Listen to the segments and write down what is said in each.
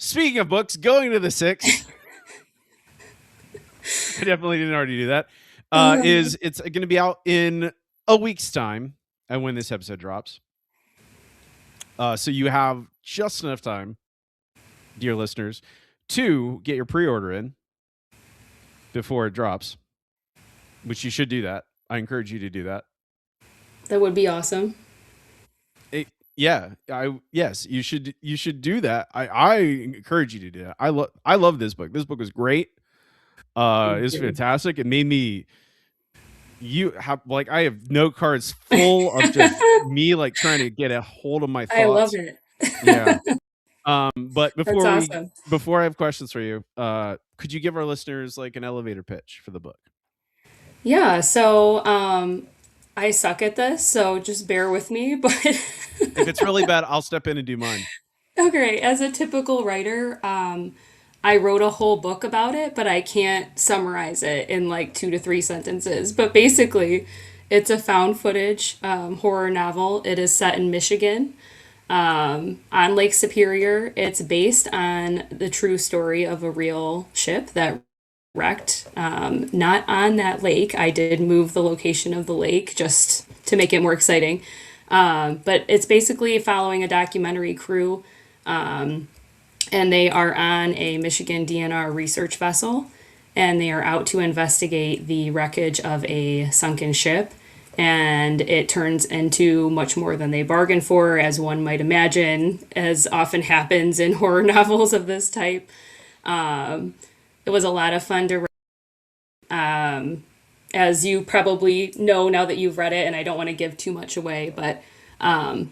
Speaking of books, going to the six. I definitely didn't already do that. Is it's going to be out in a week's time, and when this episode drops, so you have just enough time, dear listeners, to get your pre-order in before it drops, which you should do that. I encourage you to do that. That would be awesome. Yeah, yes, you should do that. I encourage you to do that. I love this book. This book is great. Thank It's you. fantastic. It made me you have like I have note cards full of just me like trying to get a hold of my I love thoughts. it. Yeah. But That's awesome. before I have questions for you, could you give our listeners like an elevator pitch for the book? Yeah, so I suck at this, so just bear with me. But If it's really bad, I'll step in and do mine. okay, as a typical writer, I wrote a whole book about it, but I can't summarize it in like 2 to 3 sentences. But basically, it's a found footage horror novel. It is set in Michigan, on Lake Superior. It's based on the true story of a real ship that wrecked. Not on that lake. I did move the location of the lake just to make it more exciting. But it's basically following a documentary crew, and they are on a Michigan DNR research vessel, and they are out to investigate the wreckage of a sunken ship. And it turns into much more than they bargained for, as one might imagine, as often happens in horror novels of this type. It was a lot of fun to, as you probably know now that you've read it, and I don't want to give too much away, but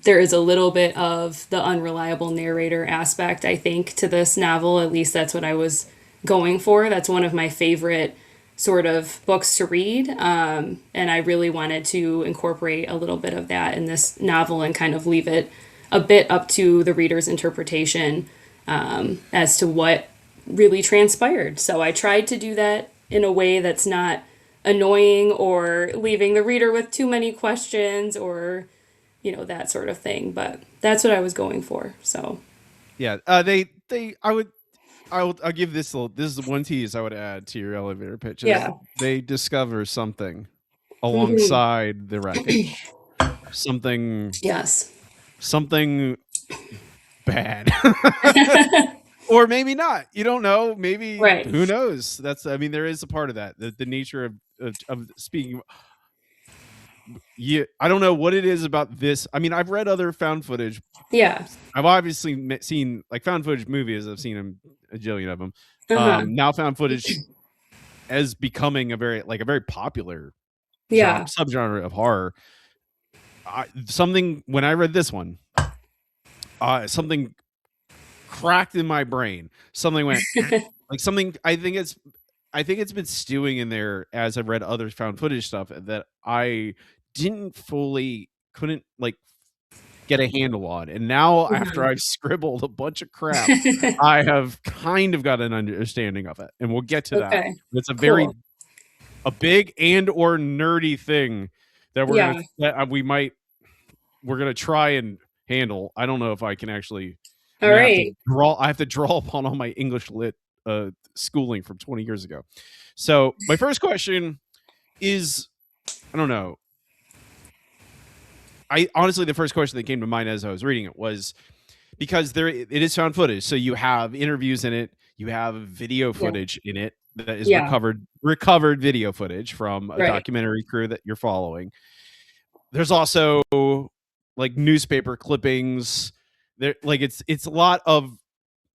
there is a little bit of the unreliable narrator aspect, I think, to this novel. At least that's what I was going for. That's one of my favorite sort of books to read. And I really wanted to incorporate a little bit of that in this novel and kind of leave it a bit up to the reader's interpretation as to what really transpired. So I tried to do that in a way that's not annoying or leaving the reader with too many questions or that sort of thing. But that's what I was going for. So, Yeah. They I'll give this little this is one tease I would add to your elevator pitch is yeah. they discover something Hmm. alongside the wreckage. Something Yes. something bad. Or maybe not. You don't know. Maybe Right. who knows? That's I mean, there is a part of that. The nature of speaking. Yeah, I don't know what it is about this. I mean, I've read other found footage. Yeah. I've obviously seen like found footage movies. I've seen them a jillion of them. Uh huh. Now found footage as becoming a very popular Yeah. subgenre of horror. Something when I read this one, something cracked in my brain. Something went like something. I think it's been stewing in there as I've read other found footage stuff that I didn't fully couldn't like get a handle on. And now after Mhm. I've scribbled a bunch of crap, I have kind of got an understanding of it. And we'll get to that. Okay. It's Cool. a big and or nerdy thing that Yeah. we're gonna try and handle. I don't know if I can actually. All right. I have to draw upon all my English lit schooling from 20 years ago. So my first question is, I don't know. I honestly, the first question that came to mind as I was reading it was because it is found footage, so you have interviews in it, you have video Yeah. footage in it that is Yeah. recovered video footage from a Right. documentary crew that you're following. There's also like newspaper clippings. There, like it's a lot of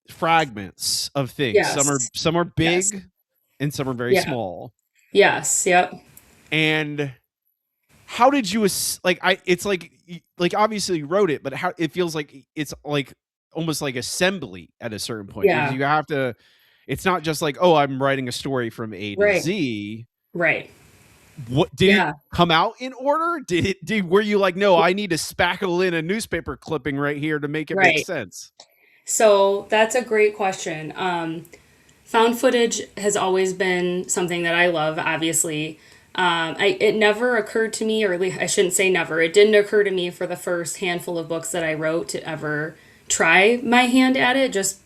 fragments of things. Yes. Some are Yes. big and some are very Yeah. small. Yes. Yep. And how did you like I it's like obviously you wrote it, but how it feels like it's like almost like assembly at a certain point because Yeah. you have to it's not just like, oh, I'm writing a story from A to Right. Z. Right. What did it Yeah. come out in order? Did were you like, no, I need to spackle in a newspaper clipping right here to make it make Right. sense? So that's a great question. Found footage has always been something that I love, obviously. It never occurred to me, or at least I shouldn't say never, it didn't occur to me for the first handful of books that I wrote to ever try my hand at it, just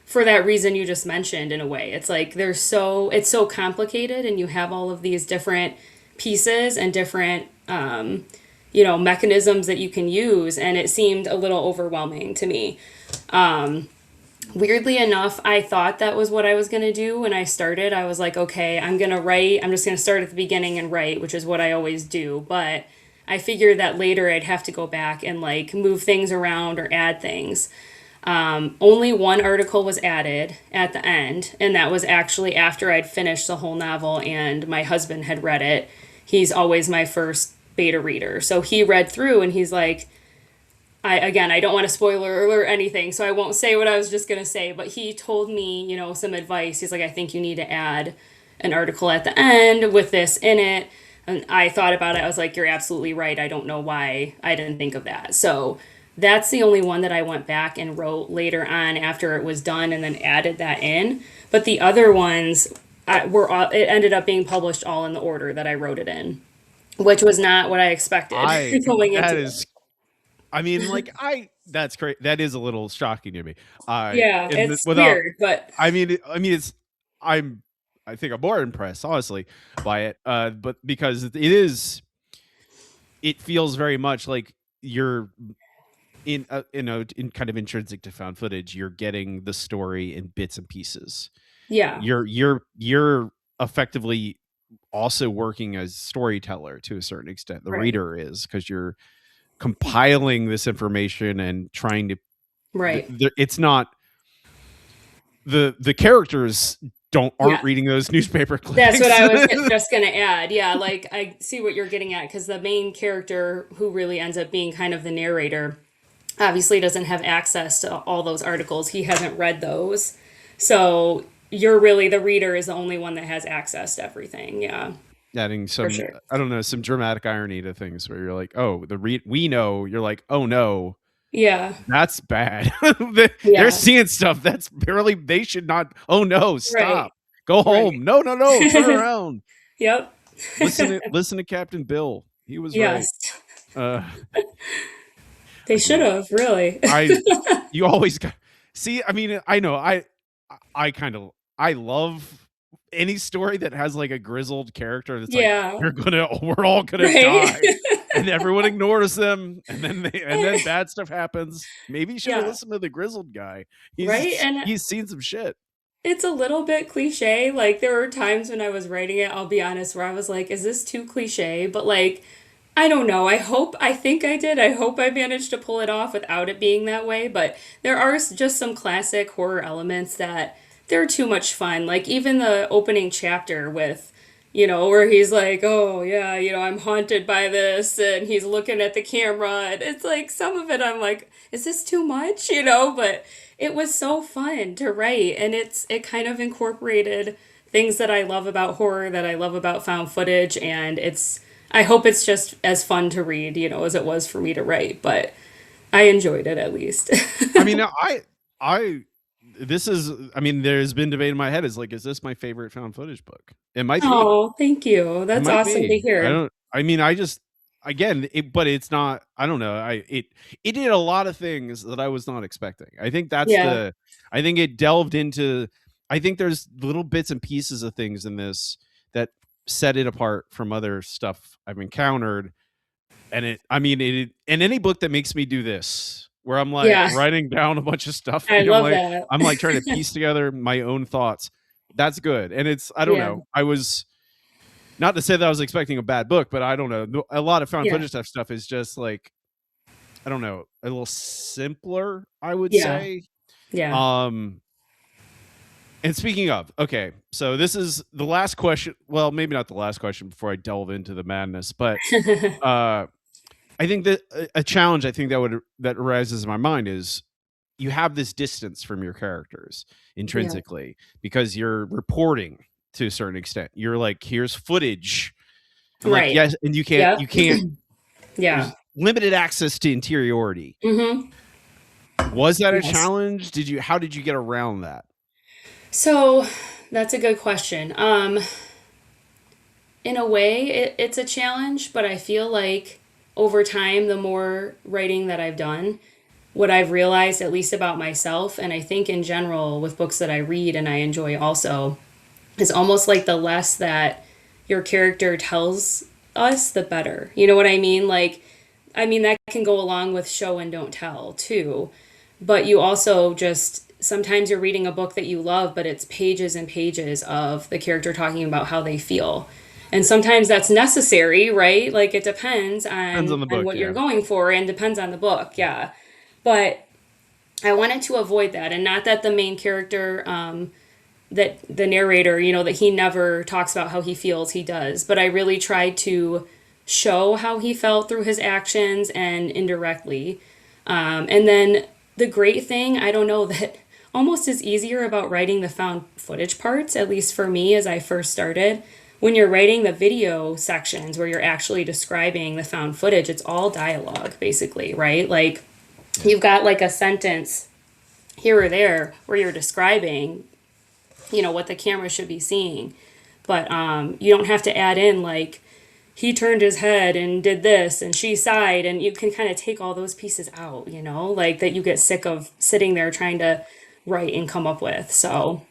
for that reason you just mentioned in a way. It's like it's so complicated and you have all of these different pieces and different mechanisms that you can use, and it seemed a little overwhelming to me. Weirdly enough, I thought that was what I was going to do when I started. I was like, okay, I'm going to write. I'm just going to start at the beginning and write, which is what I always do. But I figured that later I'd have to go back and like move things around or add things. Only one article was added at the end, and that was actually after I'd finished the whole novel and my husband had read it. He's always my first beta reader. So he read through and he's like, I don't want to spoiler or anything, so I won't say what I was just going to say, but he told me, some advice. He's like, I think you need to add an article at the end with this in it. And I thought about it. I was like, you're absolutely right. I don't know why I didn't think of that. So that's the only one that I went back and wrote later on after it was done and then added that in. But the other ones it ended up being published all in the order that I wrote it in, which was not what I expected I going that into it. is I mean, like that's great. That is a little shocking to me. Yeah, And it's without, weird, but it's I'm, I think I'm more impressed, honestly, by it. But because it feels very much like you're in kind of intrinsic to found footage. You're getting the story in bits and pieces. yeah, You're effectively also working as storyteller to a certain extent. The right, reader is, because you're compiling this information and trying to right. it's not the characters aren't Yeah, reading those newspaper that's what clippings. I was just gonna add. Yeah, like I see what you're getting at because the main character, who really ends up being kind of the narrator, obviously doesn't have access to all those articles. He hasn't read those, so you're really the reader is the only one that has access to everything. Yeah, Adding for some, sure. I don't know, some dramatic irony to things where you're like, oh, we know, you're like, oh no, Yeah, that's bad. They're yeah, seeing stuff that's barely, they should not. Oh no, right, stop, go right. home. No, no, no, turn around. Yep. Listen to Captain Bill. He was Yes, right. Uh, they I should do. have really. I You always got, see. I mean, I know. I kind of, I love any story that has like a grizzled character that's like, Yeah, we're all gonna right. die, and everyone ignores them, and then bad stuff happens. Maybe you should have Yeah, listened to the grizzled guy. right. And He's seen some shit. it's a little bit cliche. Like there were times when I was writing it, I'll be honest, where I was like, is this too cliche? But like, I don't know. I think I did. I hope I managed to pull it off without it being that way. But there are just some classic horror elements that they're too much fun. Like even the opening chapter with, where he's like, oh yeah, I'm haunted by this, and he's looking at the camera, and it's like some of it I'm like, is this too much? But it was so fun to write, and it kind of incorporated things that I love about horror, that I love about found footage, and I hope it's just as fun to read, as it was for me to write, but I enjoyed it at least. I mean, I this is, I mean, there's been debate in my head. Is like, is this my favorite found footage book? It might be. Oh, thank you. It That's might awesome to be. I hear. don't. I mean, I just, again, but it's not. I don't know. It did a lot of things that I was not expecting. I think that's Yeah. the. I think it delved into. I think there's little bits and pieces of things in this that set it apart from other stuff I've encountered. And I mean, and any book that makes me do this, where I'm like Yeah. writing down a bunch of stuff, I and love that. I'm like trying to piece together my own thoughts. That's good. And it's, I don't Yeah. know. I was, not to say that I was expecting a bad book, but I don't know. A lot of found Yeah. footage stuff is just like, I don't know, a little simpler, I would Yeah. say. Yeah. Um, and speaking of, okay, so this is the last question. Well, maybe not the last question before I delve into the madness, but uh, I think that a challenge I think that arises in my mind is you have this distance from your characters Yeah. intrinsically because you're reporting to a certain extent. You're like, here's footage. And like, Right. yes, and Yep. you can't, Yeah. there's limited access to interiority. Mm-hmm. Was that a Yes. challenge? How did you get around that? So that's a good question. In a way, it's a challenge, but I feel like over time, the more writing that I've done, what I've realized, at least about myself, and I think in general with books that I read and I enjoy also, is almost like the less that your character tells us, the better. You know what I mean? Like, I mean, that can go along with show and don't tell too. But you also just, sometimes you're reading a book that you love, but it's pages and pages of the character talking about how they feel. And sometimes that's necessary, right? Like it depends Depends on the on book, what you're yeah. going for and depends on the book, yeah. But I wanted to avoid that, and not that the main character, that the narrator, that he never talks about how he feels, he does. But I really tried to show how he felt through his actions and indirectly. And then the great thing, I don't know, that almost is easier about writing the found footage parts, at least for me as I first started. When you're writing the video sections where you're actually describing the found footage, it's all dialogue basically, right? Like Yeah. you've got like a sentence here or there where you're describing, what the camera should be seeing. But you don't have to add in like he turned his head and did this and she sighed, and you can kind of take all those pieces out, like that you get sick of sitting there trying to write and come up with. So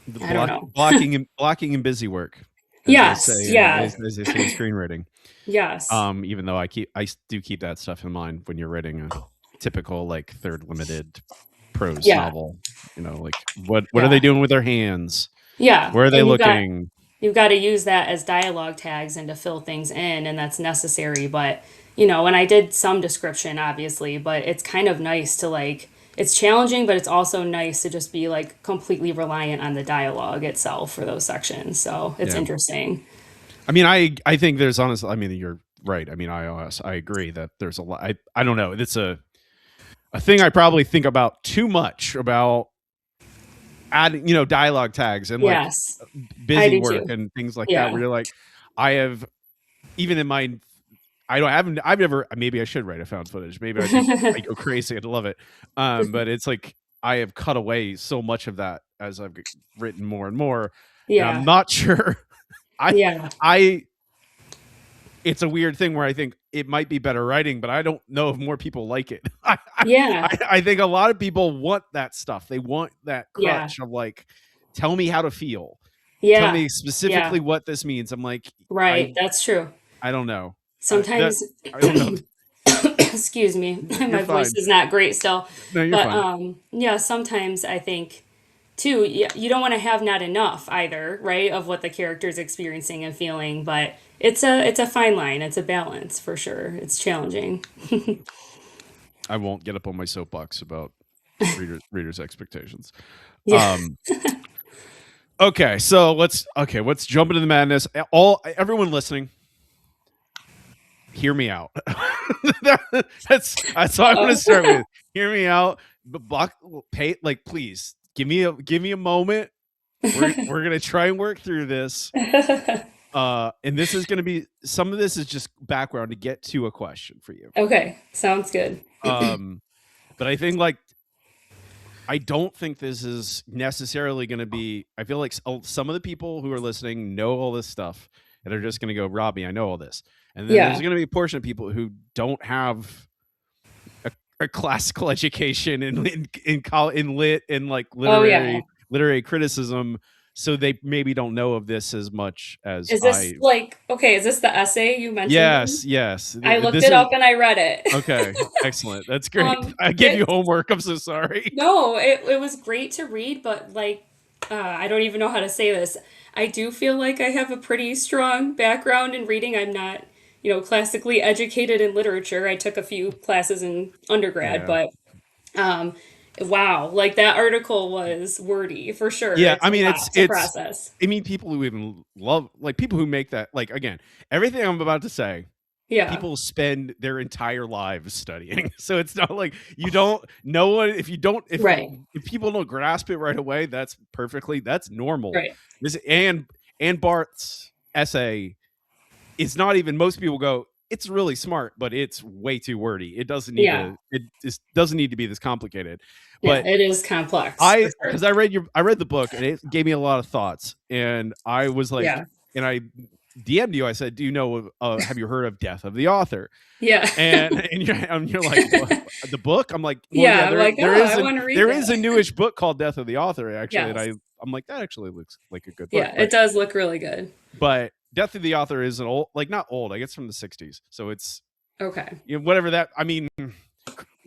The I don't know. blocking and busy work, as they Yes, say yeah, as they say in screenwriting. yes, Even though I do keep that stuff in mind when you're writing a typical like third limited prose yeah, novel. Like what are they yeah, doing with their hands? yeah. Where are they And looking? you've got to use that as dialogue tags and to fill things in, and that's necessary. But and I did some description obviously, but it's kind of nice to like, it's challenging, but it's also nice to just be like completely reliant on the dialogue itself for those sections. So it's Yeah. interesting. I mean, I think there's honestly. I mean, you're right. I mean, I agree that there's a lot. I don't know. It's a thing I probably think about too much about adding, dialogue tags and like Yes, I busy do work too. and things like that. Yeah. Where you're like, I have even in my I haven't I've never maybe I should write a found footage. Maybe I go crazy. I'd love it. But it's like I have cut away so much of that as I've written more and more, and I'm Yeah. not sure. I Yeah. I it's a weird thing where I think it might be better writing, but I don't know if more people like it. Yeah. I think a lot of people want that stuff. They want that Yeah. crutch of like, tell me how to feel. Tell Yeah. me Yeah. specifically what this means. I'm like, Right. That's true. I don't know. That Sometimes I don't know. excuse me, You're my voice fine. is not great still. No, you're But fine. yeah, sometimes I think too, you don't want to have not enough either, right, of what the character's experiencing and feeling, but it's a fine line. It's a balance for sure. It's challenging. I won't get up on my soapbox about readers' expectations. Yeah. Um, okay, so let's jump into the madness. Everyone listening, hear me out. That's what I'm going to start with. Hear me out. But pay like please give me a moment. We're gonna try and work through this. And this is gonna be some of this is just background to get to a question for you. Okay, sounds good. But I think like I don't think this is necessarily going to be. I feel like some of the people who are listening know all this stuff and are just going to go, Robbie, I know all this. And then there's Yeah. going to be a portion of people who don't have a classical education in lit and like Oh yeah. literary criticism, so they maybe don't know of this as much as Is this I. like, okay, is this the essay you mentioned? Yes. I looked This it is up and I read it. okay. Excellent. That's great. I gave you It's homework. I'm so sorry. no, it was great to read, but like, I don't even know how to say this. I do feel like I have a pretty strong background in reading. I'm not, classically educated in literature. I took a few classes in undergrad, Yeah. but um, wow, like that article was wordy for sure. Yeah, It's I a mean, lot to process. I mean, people who even love, like people who make that, like again, everything I'm about to say, Yeah, people spend their entire lives studying. So it's not like you don't no one if you don't right, if people don't grasp it right away, that's normal. right. This and Barth's essay is not even most people go, it's really smart, but it's way too wordy. Yeah, It just doesn't need to be this complicated. yeah, But it is complex for because sure. I read the book and it gave me a lot of thoughts, and I was like, Yeah, and I DM'd you. I said, "Do you know? Have you heard of Death of the Author?" Yeah. And you're like, "What? The book?" I'm like, "Well, yeah, Yeah, I'm like, there oh, is I want to read there is a that. newish book called Death of the Author actually," and Yes. I'm like, "That actually looks like a good book." Yeah, it does look really good. But Death of the Author is an old, like not old, I guess from the 60s, so it's Okay. whatever that. I mean,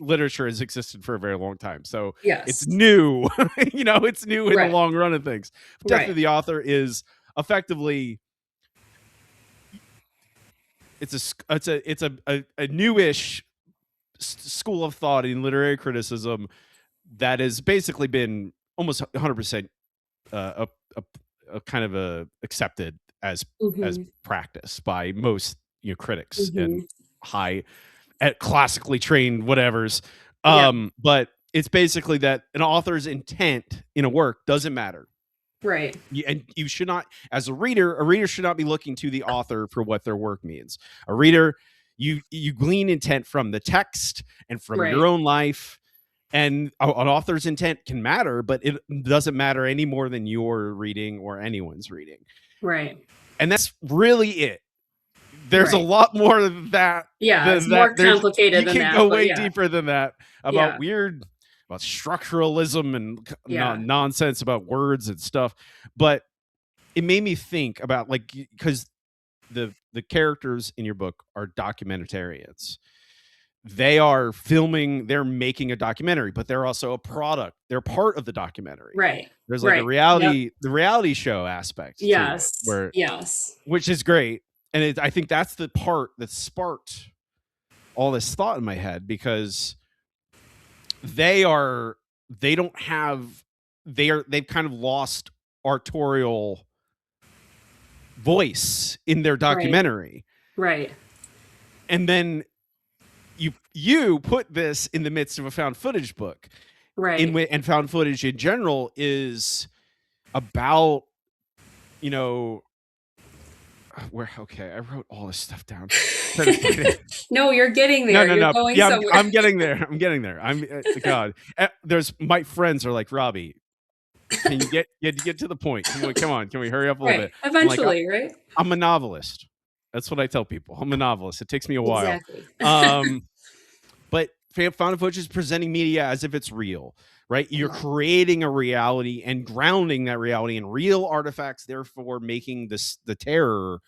literature has existed for a very long time, so it's Yes. new. It's new in the Right. long run of things. Death Right. of the Author is effectively it's a newish school of thought in literary criticism that has basically been almost 100% a kind of accepted as Mm-hmm. practice by most critics and Mm-hmm. high at classically trained whatevers. Yeah. But it's basically that an author's intent in a work doesn't matter. Right. And you should not, as a reader should not be looking to the author for what their work means. A reader, you glean intent from the text and from Right. your own life. And an author's intent can matter, but it doesn't matter any more than your reading or anyone's reading. Right. And that's really it. There's a lot more of that. Yeah, it's more complicated you than can that. go But way yeah. deeper than that about Yeah. about structuralism and Yeah. nonsense about words and stuff. But it made me think about, like, because the characters in your book are documentarians. They're making a documentary, but they're also a product. They're part of the documentary. Right. There's like Yep. the reality show aspect to it, Yes. where Yes. which is great. And I think that's the part that sparked all this thought in my head, because they've kind of lost authorial voice in their documentary. Right. And then you put this in the midst of a found footage book. Right. And found footage in general is about, okay, I wrote all this stuff down. No, you're getting there. No. You're going Yeah, somewhere. I'm getting there. God. There's my friends are like, Robbie, can you get to the point? Come on. Can we hurry up a little bit? Eventually, right? I'm a novelist. That's what I tell people. I'm a novelist. It takes me a while. Exactly. But found footage is presenting media as if it's real, right? You're creating a reality and grounding that reality in real artifacts, therefore making the terror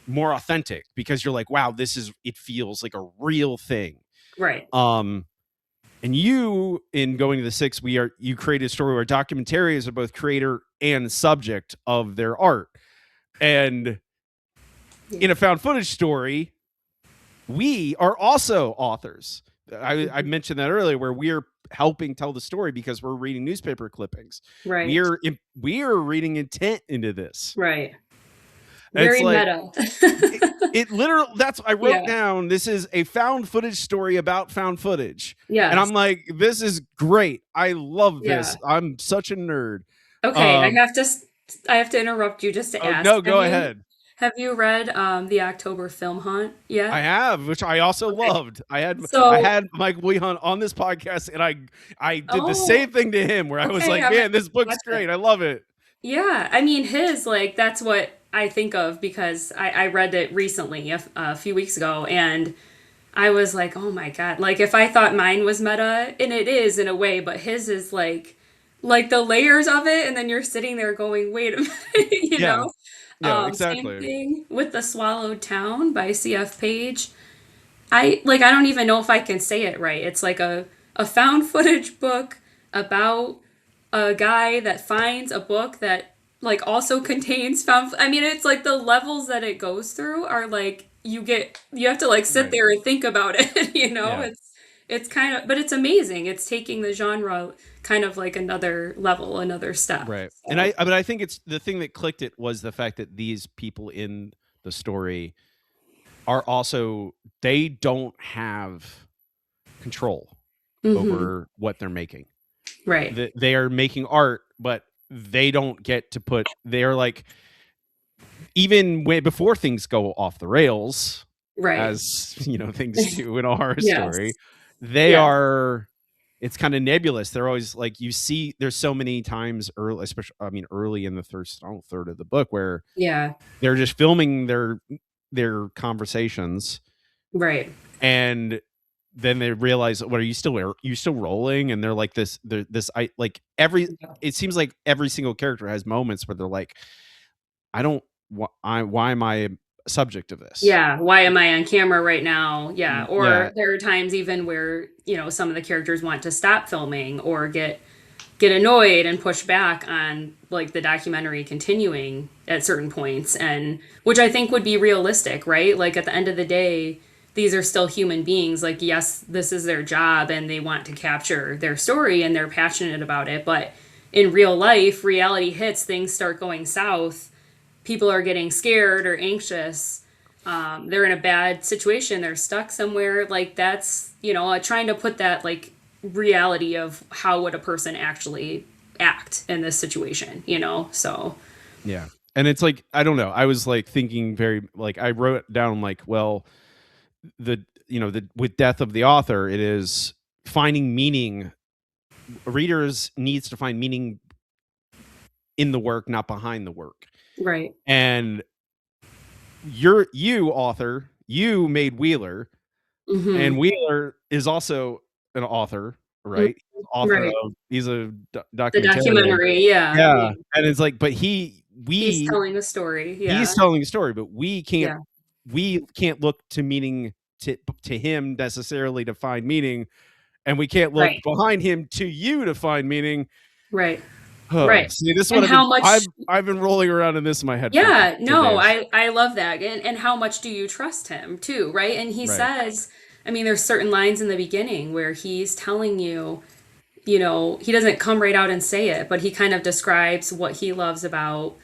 more authentic, because you're like, wow, it feels like a real thing. Right. And you, in Going to the Six, you created a story where documentarians are both creator and subject of their art. And in a found footage story, we are also authors. I mentioned that earlier, where we're helping tell the story because we're reading newspaper clippings. Right. We are reading intent into this. Right. Very meta. It literally, I wrote down, this is a found footage story about found footage. Yeah. And I'm like, this is great. I love this. I'm such a nerd. Okay, I have to interrupt you just to ask. No, go ahead. Have you read the October Film Hunt yet? I have, which I also loved. I had Mike Hunt on this podcast, and I did the same thing to him, where I was like, man, this book's great. I love it. Yeah, I mean, that's what I think of, because I read it recently, a few weeks ago, and I was like, oh my God. Like, if I thought mine was meta, and it is in a way, but his is like the layers of it, and then you're sitting there going, wait a minute, you know? Yeah, exactly. Same thing with The Swallowed Town by C.F. Page. I don't even know if I can say it right. It's like a found footage book about a guy that finds a book that also contains I mean, it's like the levels that it goes through are like, you have to sit there and think about it, Yeah. It's kind of, but it's amazing. It's taking the genre kind of like another level, another step. Right. So. But I think it's the thing that clicked it was the fact that these people in the story are also, they don't have control over what they're making. Right. They are making art, but they don't get to they're like, even way before things go off the rails, right, as things do in a horror story, they are it's kind of nebulous. They're always like, you see, there's so many times early, especially, I mean, early in the third of the book, where Yeah. they're just filming their conversations, Right. and then they realize, what, are you still rolling? And they're like I like it seems like every single character has moments where they're like, I don't, why am I a subject of this? Yeah, why am I on camera right now? Yeah, Yeah, or there are times even where, some of the characters want to stop filming or get annoyed and push back on like the documentary continuing at certain points, and which I think would be realistic, right? Like at the end of the day, these are still human beings. Like, yes, this is their job and they want to capture their story and they're passionate about it, but in real life, reality hits, things start going south, people are getting scared or anxious, they're in a bad situation, they're stuck somewhere. Like that's, trying to put that like reality of how would a person actually act in this situation, so yeah. And it's like, I don't know. I was like thinking very, like, I wrote down like, well, with death of the author, it is finding meaning. Readers needs to find meaning in the work, not behind the work. right. And you author, you made Wheeler, Mm-hmm. and Wheeler is also an author, right? Right. He's a The documentarian. documentary, yeah, yeah. Yeah. And it's like, but He's telling a story, he's yeah. telling a story, but Yeah. we can't look to meaning to him necessarily to find meaning, and we can't look Right. behind him to you to find meaning. Right. Oh, Right. see, this is what And how much I've been rolling around in this in my head Yeah, for no, days. I love that. And how much do you trust him too, right? And he Right. says, I mean, there's certain lines in the beginning where he's telling you, he doesn't come right out and say it, but he kind of describes what he loves about,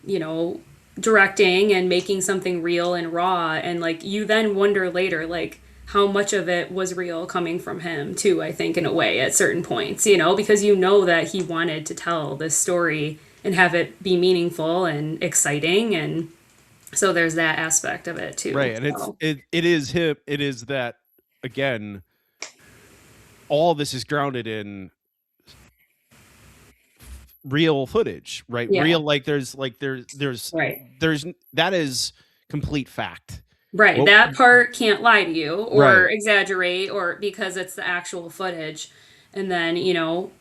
you know, directing and making something real and raw. And like you then wonder later, like, how much of it was real coming from him too, I think, in a way, at certain points, because that he wanted to tell this story and have it be meaningful and exciting. And so there's that aspect of it too. Right. And So, it is him. It is that, again, all this is grounded in real footage, right? yeah, Real, like right. there's that is complete fact. Right. Well, That part can't lie to you or right, exaggerate or because it's the actual footage. And then,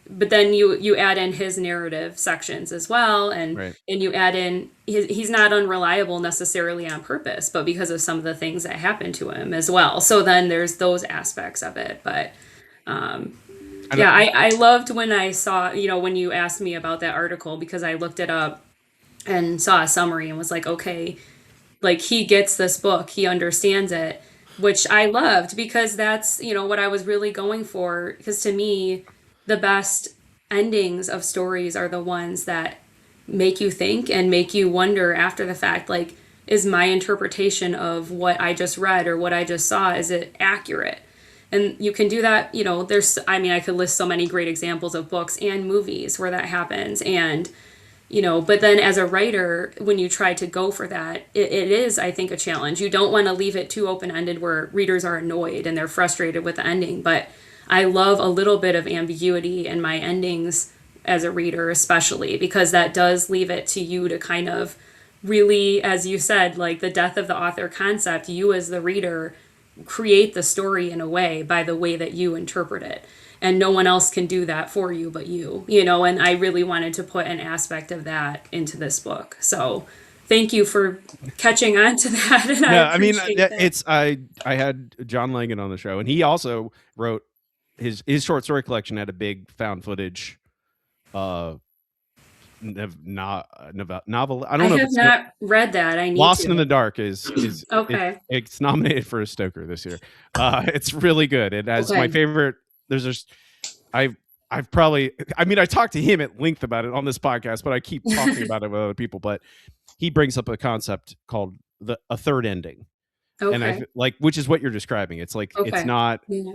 but then you add in his narrative sections as well, right. and you add in he's not unreliable necessarily on purpose, but because of some of the things that happened to him as well. So then there's those aspects of it. But I yeah, don't, I loved when I saw, when you asked me about that article because I looked it up and saw a summary and was like, okay, like he gets this book, he understands it, which I loved because that's, what I was really going for. Because to me, the best endings of stories are the ones that make you think and make you wonder after the fact, like, is my interpretation of what I just read or what I just saw, is it accurate? And you can do that, I mean, I could list so many great examples of books and movies where that happens. And but then as a writer, when you try to go for that, it is, I think, a challenge. You don't want to leave it too open ended where readers are annoyed and they're frustrated with the ending. But I love a little bit of ambiguity in my endings as a reader, especially because that does leave it to you to kind of really, as you said, like the death of the author concept, you as the reader create the story in a way by the way that you interpret it, and no one else can do that for you but you, and I really wanted to put an aspect of that into this book. So thank you for catching on to that, and I yeah, I mean, appreciate that. I had John Langan on the show, and he also wrote his short story collection had a big found footage uh novel. I I don't know if have it's not read that. I need Lost in to. the Dark Okay. it's nominated for a Stoker this year. It's really good. It has my Okay. favorite. There's just I've probably, I mean, I talked to him at length about it on this podcast, but I keep talking about it with other people. But he brings up a concept called a third ending, and I Okay. like, which is what you're describing. It's like, it's Okay. not Yeah.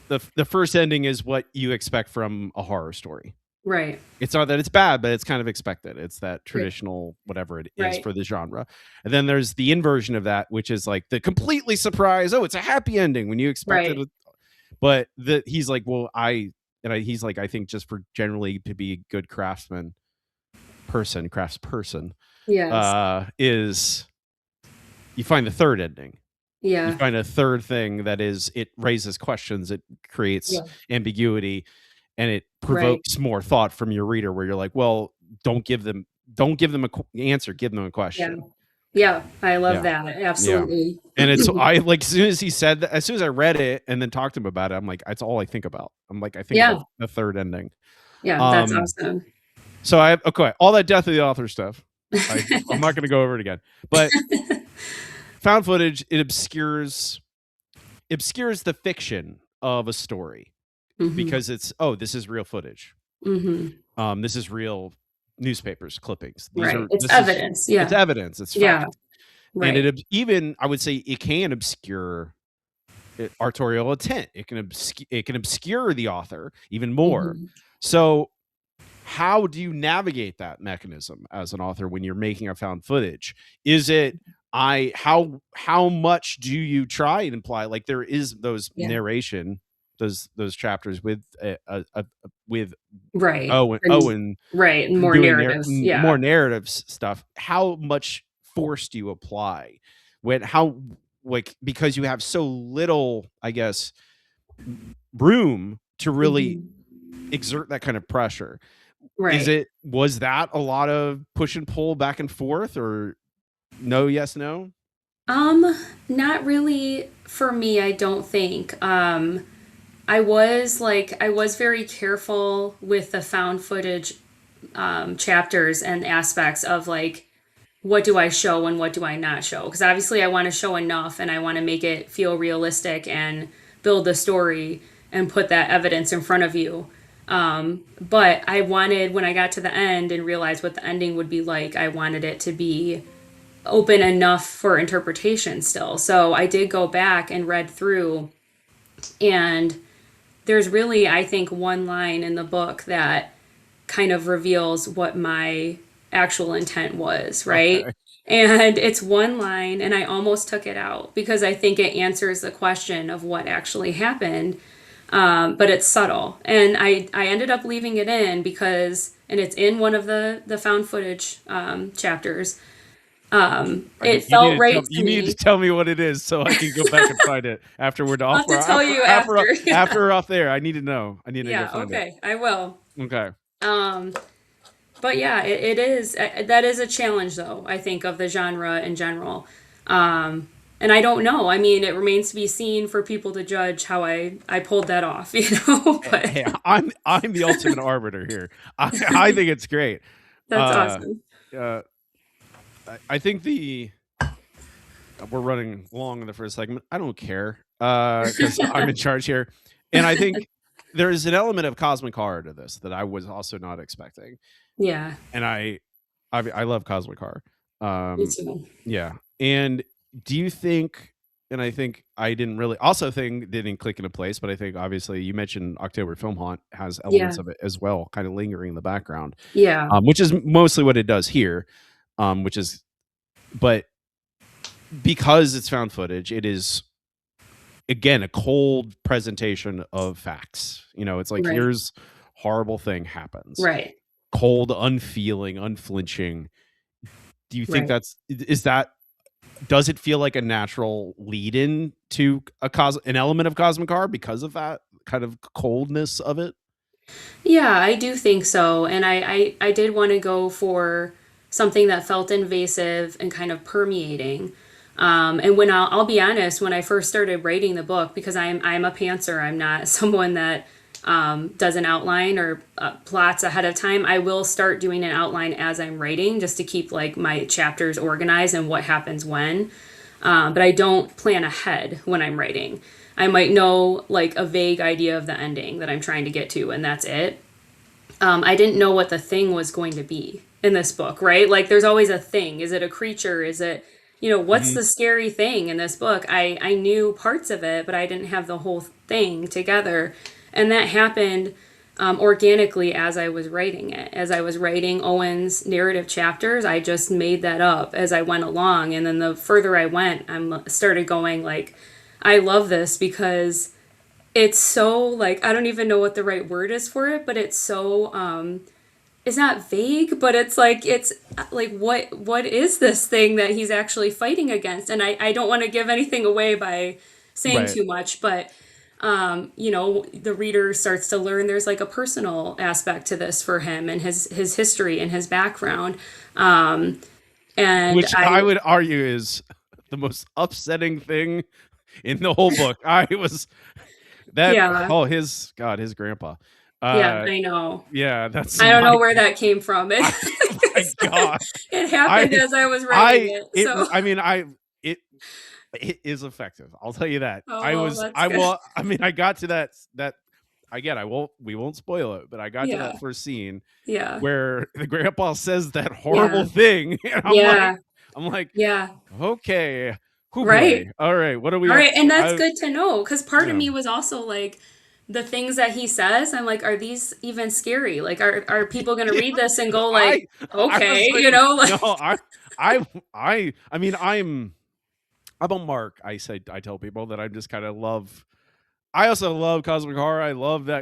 the first ending is what you expect from a horror story. Right. It's not that it's bad, but it's kind of expected. It's that Right. traditional whatever it is Right. for the genre. And then there's the inversion of that, which is like the completely surprise. Oh, it's a happy ending when you expected Right. it. But he's like, well, he's like, I think just for generally to be a good craftsperson, Yes. is you find the third ending. You Yeah. find a third thing that is, it raises questions, it creates Yeah. ambiguity, and it Right. provokes more thought from your reader where you're like, well, don't give them a answer, give them a Yeah. question. Yeah. I love Yeah. that. Yeah. Absolutely. And it's I like, as soon as he said that, as soon as I read it and then talked to him about it, I'm like, that's all I think about. I'm like, I think about Yeah. the third ending. Yeah. That's Um, awesome. so okay, all that death of the author stuff. I'm not gonna go over it again. But found footage, it obscures the fiction of a story Hmm. because this is real footage. Hmm. This is real newspapers clippings. Right. It's This is evidence. it's Yeah. evidence, it's Yeah. fact. And Right. even, I would say, it can obscure authorial intent. It can obscure the author even more. Hmm. So how do you navigate that mechanism as an author when you're making a found footage? Is it how much do you try and imply, like, there is those Yeah. narration, those chapters with with Right. Owen Right. More doing narrative. Yeah. more narrative stuff? How much force do you apply when how like, because you have so little, I guess, room to really Hmm. exert that kind of pressure? Right. Was that a lot of push and pull back and forth, or no, yes, no? Not really for me, I don't think. I was very careful with the found footage chapters and aspects of like what do I show and what do I not show? Because obviously I want to show enough and I want to make it feel realistic and build the story and put that evidence in front of you. But I wanted, when I got to the end and realized what the ending would be like, I wanted it to be open enough for interpretation still. So I did go back and read through, and there's really, I think, one line in the book that kind of reveals what my actual intent was, right? Okay. And it's one line, and I almost took it out because I think it answers the question of what actually happened, but it's subtle. And I ended up leaving it in because, and it's in one of the found footage chapters. It felt right to You need to me. tell me what it is so I can go back and find it after we're I'll off. have to tell you after. Yeah. After we're off there. I need to know. I need to go Yeah, find it. okay, I will. Okay. Um, but yeah, it is that is a challenge though, I think, of the genre in general. And I don't know. I mean, it remains to be seen for people to judge how I pulled that off, you know. But Hey, I'm the ultimate arbiter here. I think it's great. that's Uh, awesome. uh, I think we're running long in the first segment. I don't care because I'm in charge here, and I think there is an element of cosmic horror to this that I was also not expecting, Yeah, and I love cosmic horror. me Um, too. yeah, and do you think? And I think I didn't really also think didn't click into place, but I think obviously you mentioned October Film Haunt has Yeah, elements of it as well, kind of lingering in the background, yeah, which is mostly what it does here, which is, but because it's found footage, it is again a cold presentation of facts. It's like, right, here's horrible thing happens, right, cold, unfeeling, unflinching. Do you think right. that does it feel like a natural lead in to an element of cosmic horror because of that kind of coldness of it? Yeah, I do think so. And I did want to go for something that felt invasive and kind of permeating. And when I'll be honest, when I first started writing the book, because I'm a pantser, I'm not someone that does an outline or plots ahead of time. I will start doing an outline as I'm writing just to keep like my chapters organized and what happens when. But I don't plan ahead when I'm writing. I might know like a vague idea of the ending that I'm trying to get to, and that's it. I didn't know what the thing was going to be in this book, right? Like, there's always a thing. Is it a creature? Is it, what's Mhm. the scary thing in this book? I knew parts of it, but I didn't have the whole thing together. And that happened organically as I was writing it. As I was writing Owen's narrative chapters, I just made that up as I went along. And then the further I went, I started going like, I love this because it's so like I don't even know what the right word is for it, but it's so it's not vague, but it's like what is this thing that he's actually fighting against? And I don't want to give anything away by saying Right. too much, but the reader starts to learn there's like a personal aspect to this for him and his history and his background. And Which I I would argue is the most upsetting thing in the whole book. I was that yeah, oh his God, his grandpa. yeah, Uh I know. yeah, that's I don't my know where that came from. I, my God. It happened I as I was writing it. So, I mean it it is effective. I'll tell you that. oh well, that's good. I mean I got to that again, we won't spoil it, but I got to Yeah, that first scene yeah, where the grandpa says that horrible yeah, thing and yeah, I'm like, yeah. okay. Oh boy. Right. All right. What do we All have right, and to that's I good to know because part of yeah. me was also like the things that he says. I'm like, are these even scary? Like, are people going to read this and go I like, I was okay, like, like, no, I mean I'm a mark. I tell people that I just kind of love I also love cosmic horror.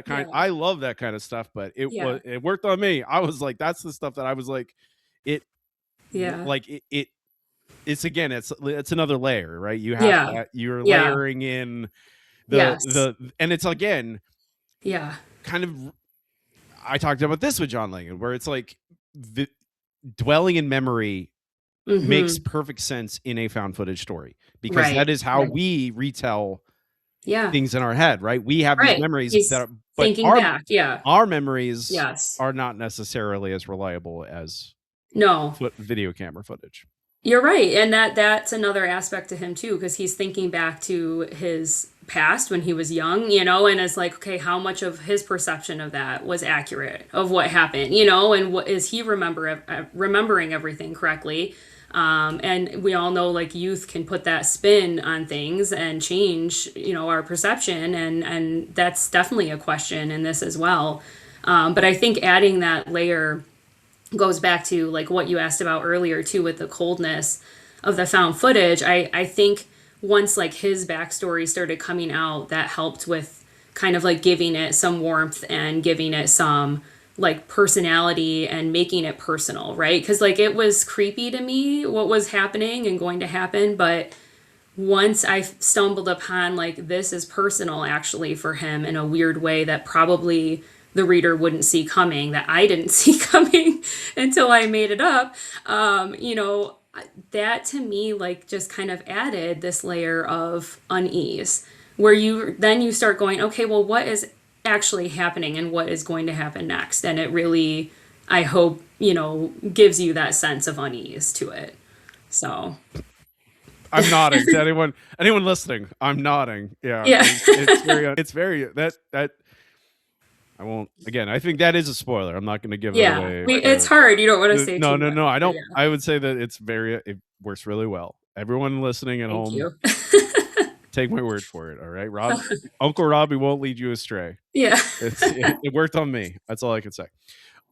yeah, I love that kind of stuff, but yeah, it worked on me. I was like, that's the stuff that I was like, it yeah, like it's again, it's another layer, right? yeah, You're yeah, layering in yes, and it's again yeah, kind of I talked about this with John Langan, where it's like the dwelling in memory makes mm-hmm, perfect sense in a found footage story because that right, is how right, we retell yeah, things in our head, right? We have these right. memories that He's are, but thinking back. Yeah, our memories yes, are not necessarily as reliable as no. video camera footage. You're right, and that's another aspect to him too, because he's thinking back to his past when he was young, and it's like, okay, how much of his perception of that was accurate of what happened, and what is he remembering everything correctly? And we all know like youth can put that spin on things and change, our perception, and that's definitely a question in this as well. But I think adding that layer goes back to like what you asked about earlier too with the coldness of the found footage. I think once like his backstory started coming out, that helped with kind of like giving it some warmth and giving it some like personality and making it personal, right? Because like it was creepy to me what was happening and going to happen, but once I stumbled upon like this is personal actually for him in a weird way that probably the reader wouldn't see coming, that I didn't see coming until I made it up. That to me like just kind of added this layer of unease where you start going, okay, well, what is actually happening and what is going to happen next? And it really, I hope, gives you that sense of unease to it. So, I'm nodding to anyone listening. I'm nodding. Yeah, yeah. it's very that I won't again. I think that is a spoiler. I'm not going to give it Yeah, away. it's hard. You don't want to say No, too no, much, no. I but don't. yeah, I would say that it works really well. Everyone listening at thank home, you. take my word for it. All right, Uncle Robbie won't lead you astray. Yeah. It worked on me. That's all I can say.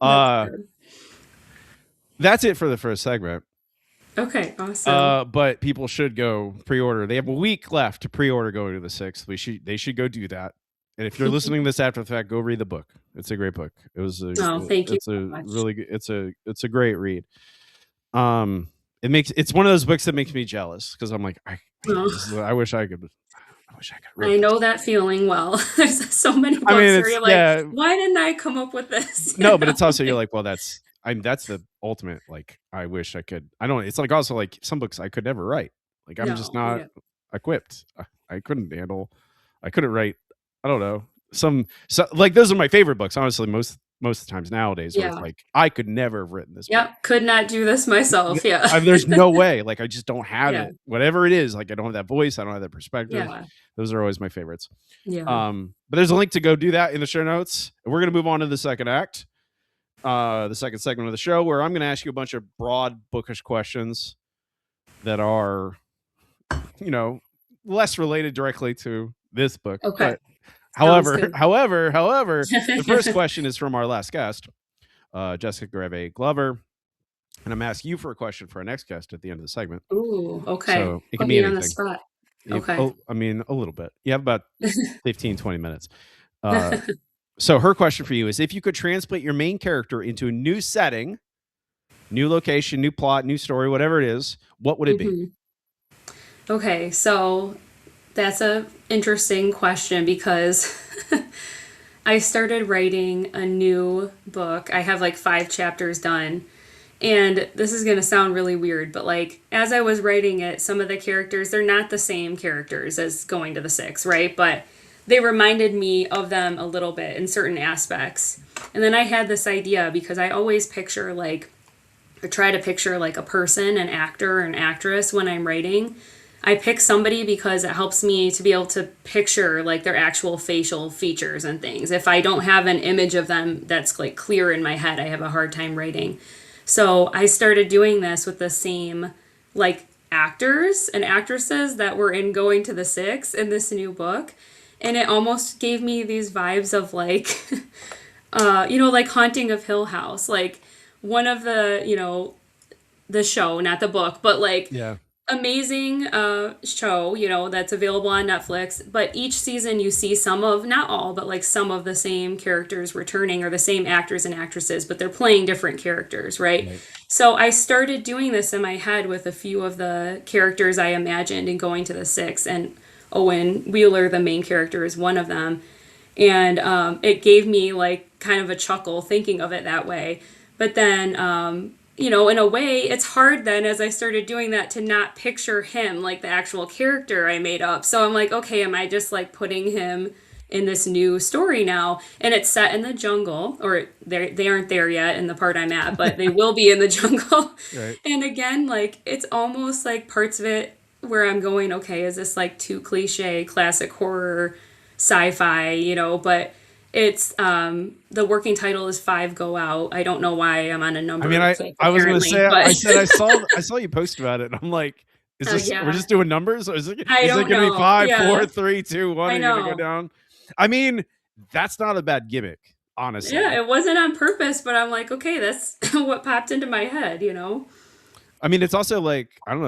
That's Uh, good. that's it for the first segment. Okay, awesome. But people should go pre-order. They have a week left to pre-order going to the 6th. They should go do that. And if you're listening to this after the fact, go read the book. It's a great book. Oh, thank you It's so a much. really good, it's a great read. Um, it's one of those books that makes me jealous because I'm like, man, Oh, I wish I could write I this. know that feeling well. There's so many I mean, books where it's you're like, yeah, why didn't I come up with this? no, but it's also you're like, well, that's the ultimate. Like, I wish I could. I don't. It's like also like some books I could never write. Like, I'm just No, not yeah, equipped. I couldn't handle. I couldn't write. I don't know. Like those are my favorite books. Honestly, most of the times nowadays, where it's yeah, like I could never have written this book. yep. Could not do this myself. Yeah, There's no way. Like I just don't have yeah, it. Whatever it is, like I don't have that voice. I don't have that perspective. yeah, Those are always my favorites. yeah. But there's a link to go do that in the show notes. We're gonna move on to the second act, the second segment of the show, where I'm gonna ask you a bunch of broad bookish questions that are, you know, less related directly to this book. Okay, But sounds however, good. however, the first question is from our last guest, Jessica Greve Glover. And I'm asking you for a question for our next guest at the end of the segment. Ooh, okay. So it can Put be me on the anything. spot. Okay. I mean, a little bit. You have about 15, 20 minutes. Uh, so her question for you is, if you could transplant your main character into a new setting, new location, new plot, new story, whatever it is, what would it be? hmm Okay, so that's a interesting question because I started writing a new book. I have like 5 chapters done. And this is going to sound really weird, but like as I was writing it, some of the characters, they're not the same characters as going to the six, right? But they reminded me of them a little bit in certain aspects. And then I had this idea because I always picture like, or try to picture like a person, an actor, or an actress when I'm writing. I pick somebody because it helps me to be able to picture like their actual facial features and things. If I don't have an image of them that's like clear in my head, I have a hard time writing. So I started doing this with the same like actors and actresses that were in Going to the Six in this new book. And it almost gave me these vibes of like, like Haunting of Hill House. Like one of the, the show, not the book, but like Yeah. amazing show, that's available on Netflix. But each season you see some of, not all, but like some of the same characters returning or the same actors and actresses, but they're playing different characters, right? Right. So I started doing this in my head with a few of the characters I imagined in Going to the Six, and Owen Wheeler, the main character, is one of them. And it gave me like kind of a chuckle thinking of it that way. But then in a way, it's hard then as I started doing that to not picture him like the actual character I made up. So I'm like, okay, am I just like putting him in this new story now? And it's set in the jungle, or they aren't there yet in the part I'm at, but they will be in the jungle. Right. And again, like it's almost like parts of it where I'm going, okay, is this like too cliche, classic horror, sci-fi, but it's the working title is Five Go Out. I don't know why I'm on a I mean, number click I was gonna apparently, say, but I saw you post about it, and I'm like, is this we're yeah, just doing numbers, or I is it don't gonna be know. five, Yeah, four, three, two, one, I and you're gonna go know. down? I mean, that's not a bad gimmick, Yeah, honestly. it wasn't on purpose, but I'm like, okay, that's what popped into my head. I mean, it's also like, I don't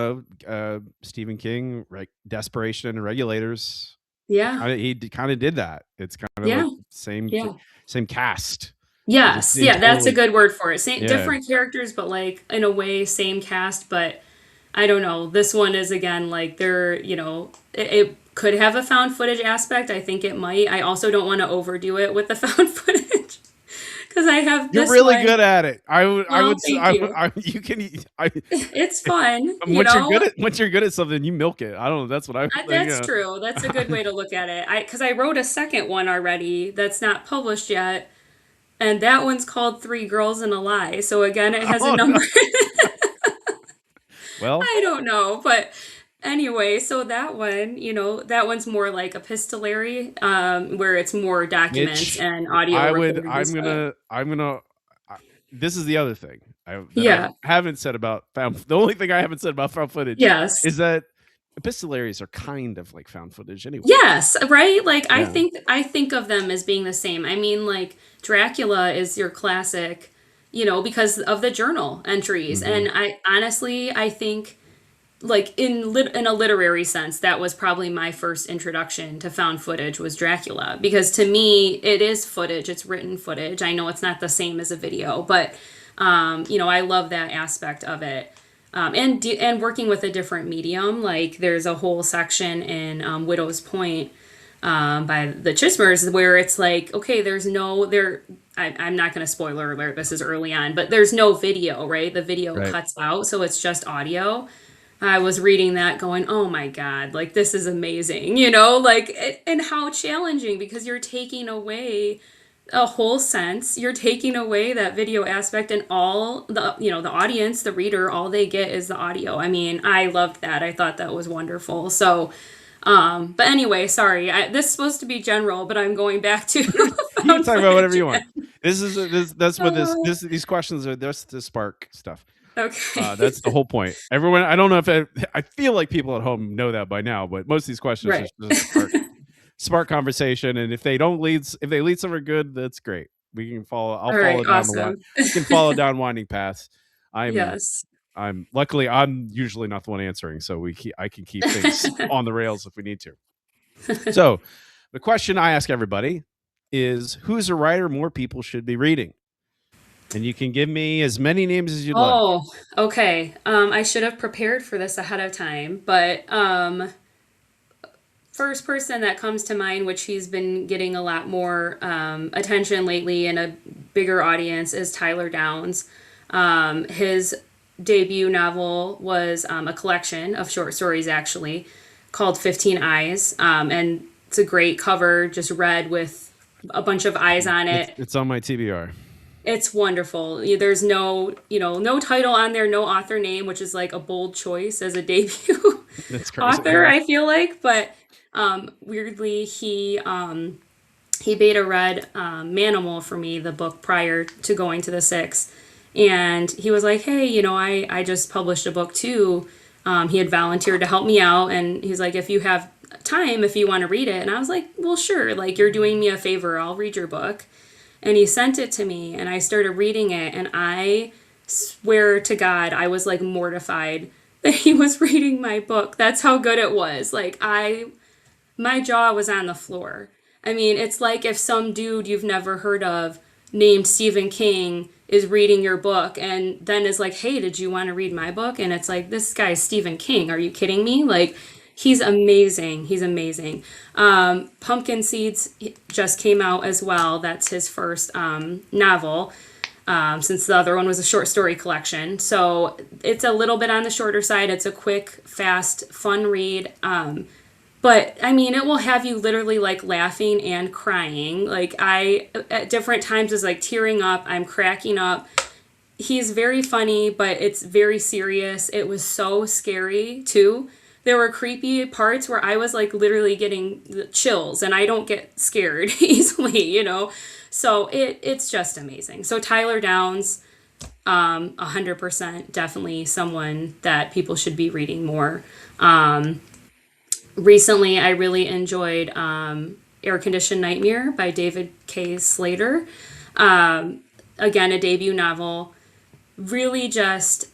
know, Stephen King, right? Desperation and Regulators. Yeah, He kind of did that. It's kind of like yeah, yeah. same cast. It just Yes, didn't yeah, that's a totally. good word for it. Same, Yeah. different characters, but like in a way, same cast. But I don't know. This one is again like it could have a found footage aspect. I think it might. I also don't want to overdo it with the found footage because I have You're this really one. good at it. Well, thank you. You can. I It's fun, once you're good at something, you milk it. I don't know. That's what I would think. That's true. That's a good way to look at it. Because I wrote a second one already that's not published yet, and that one's called Three Girls and a Lie. So again, it has a Oh no. number. Well, I don't know, but anyway, so that one, that one's more like epistolary, where it's more documents Mitch, and audio I'm recordings. But gonna, I, this is the other thing that I yeah, haven't said about found. The only thing I haven't said about found footage yes, is that epistolaries are kind of like found footage anyway. yes, right. Like Yeah. I think of them as being the same. I mean, like Dracula is your classic, because of the journal entries, Hmm. and I think like in a literary sense that was probably my first introduction to found footage was Dracula, because to me it is footage, it's written footage. I know it's not the same as a video, but I love that aspect of it. And working with a different medium, like there's a whole section in Widow's Point by the Chismers where it's like, okay, there's no there. I'm not going to spoiler alert. This is early on, but there's no video, right? The video Right. cuts out, so it's just audio. I was reading that going, oh my God, like this is amazing, and how challenging, because you're taking away a whole sense. You're taking away that video aspect, and all the audience, the reader, all they get is the audio. I mean, I loved that. I thought that was wonderful. So, but anyway, sorry. This is supposed to be general, but I'm going back to You can found talk about whatever footage you want. again. That's what Uh, these questions are. This to spark stuff. okay. That's the whole point. Everyone, I don't know if I feel like people at home know that by now, but most of these questions are Right. just spark conversation. And if they lead somewhere good, that's great. We can follow. I'll All right. follow down the one. Awesome. We can follow down winding paths. I'm Yes. I'm luckily I'm usually not the one answering, so I can keep things on the rails if we need to. So, the question I ask everybody is, who's a writer more people should be reading? And you can give me as many names as you'd like. Oh, okay. I should have prepared for this ahead of time, but first person that comes to mind, which he's been getting a lot more attention lately and a bigger audience, is Tyler Downs. His debut novel was a collection of short stories, actually, called 15 Eyes. And it's a great cover, just red with a bunch of eyes on it. It's on my TBR. It's wonderful. There's no, no title on there, no author name, which is like a bold choice as a debut That's crazy. author, I feel like. But weirdly, he beta read Manimal for me, the book prior to going to the Six. And he was like, hey, I just published a book too. He had volunteered to help me out. And he's like, if you have time, if you want to read it. And I was like, well, sure. Like, you're doing me a favor. I'll read your book. And he sent it to me, and I started reading it. And I swear to God, I was like mortified that he was reading my book. That's how good it was. Like, my jaw was on the floor. I mean, it's like if some dude you've never heard of named Stephen King is reading your book and then is like, hey, did you want to read my book? And it's like, this guy's Stephen King. Are you kidding me? Like, he's amazing. He's amazing. Pumpkin Seeds just came out as well. That's his first novel. Since the other one was a short story collection. So it's a little bit on the shorter side. It's a quick, fast, fun read. But I mean, it will have you literally like laughing and crying. Like, I, at different times, is like tearing up. I'm cracking up. He's very funny, but it's very serious. It was so scary too. There were creepy parts where I was like literally getting chills, and I don't get scared easily. So it's just amazing. So Tyler Downs, 100% definitely someone that people should be reading more. Recently, I really enjoyed Air Conditioned Nightmare by David K. Slater. Again, a debut novel. Really just,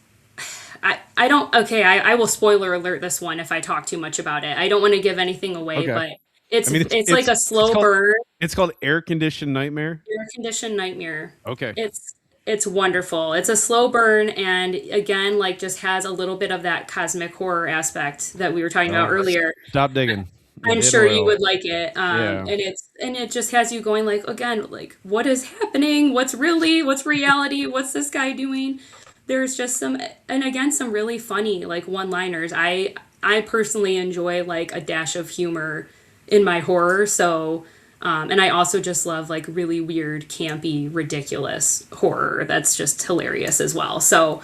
I don't, okay, I will spoiler alert this one if I talk too much about it. I don't want to give anything away, Okay. but it's I mean, it's like a slow burn. It's called Air Conditioned Nightmare. Air Conditioned Nightmare. Okay. It's wonderful. It's a slow burn, and again, like, just has a little bit of that cosmic horror aspect that we were talking about earlier. Stop digging. I'm sure you would like it. Yeah. And it just has you going like, again, like, what is happening? What's reality? What's this guy doing? There's just some, and again, some really funny like one-liners. I personally enjoy like a dash of humor in my horror. So and I also just love like really weird, campy, ridiculous horror that's just hilarious as well. So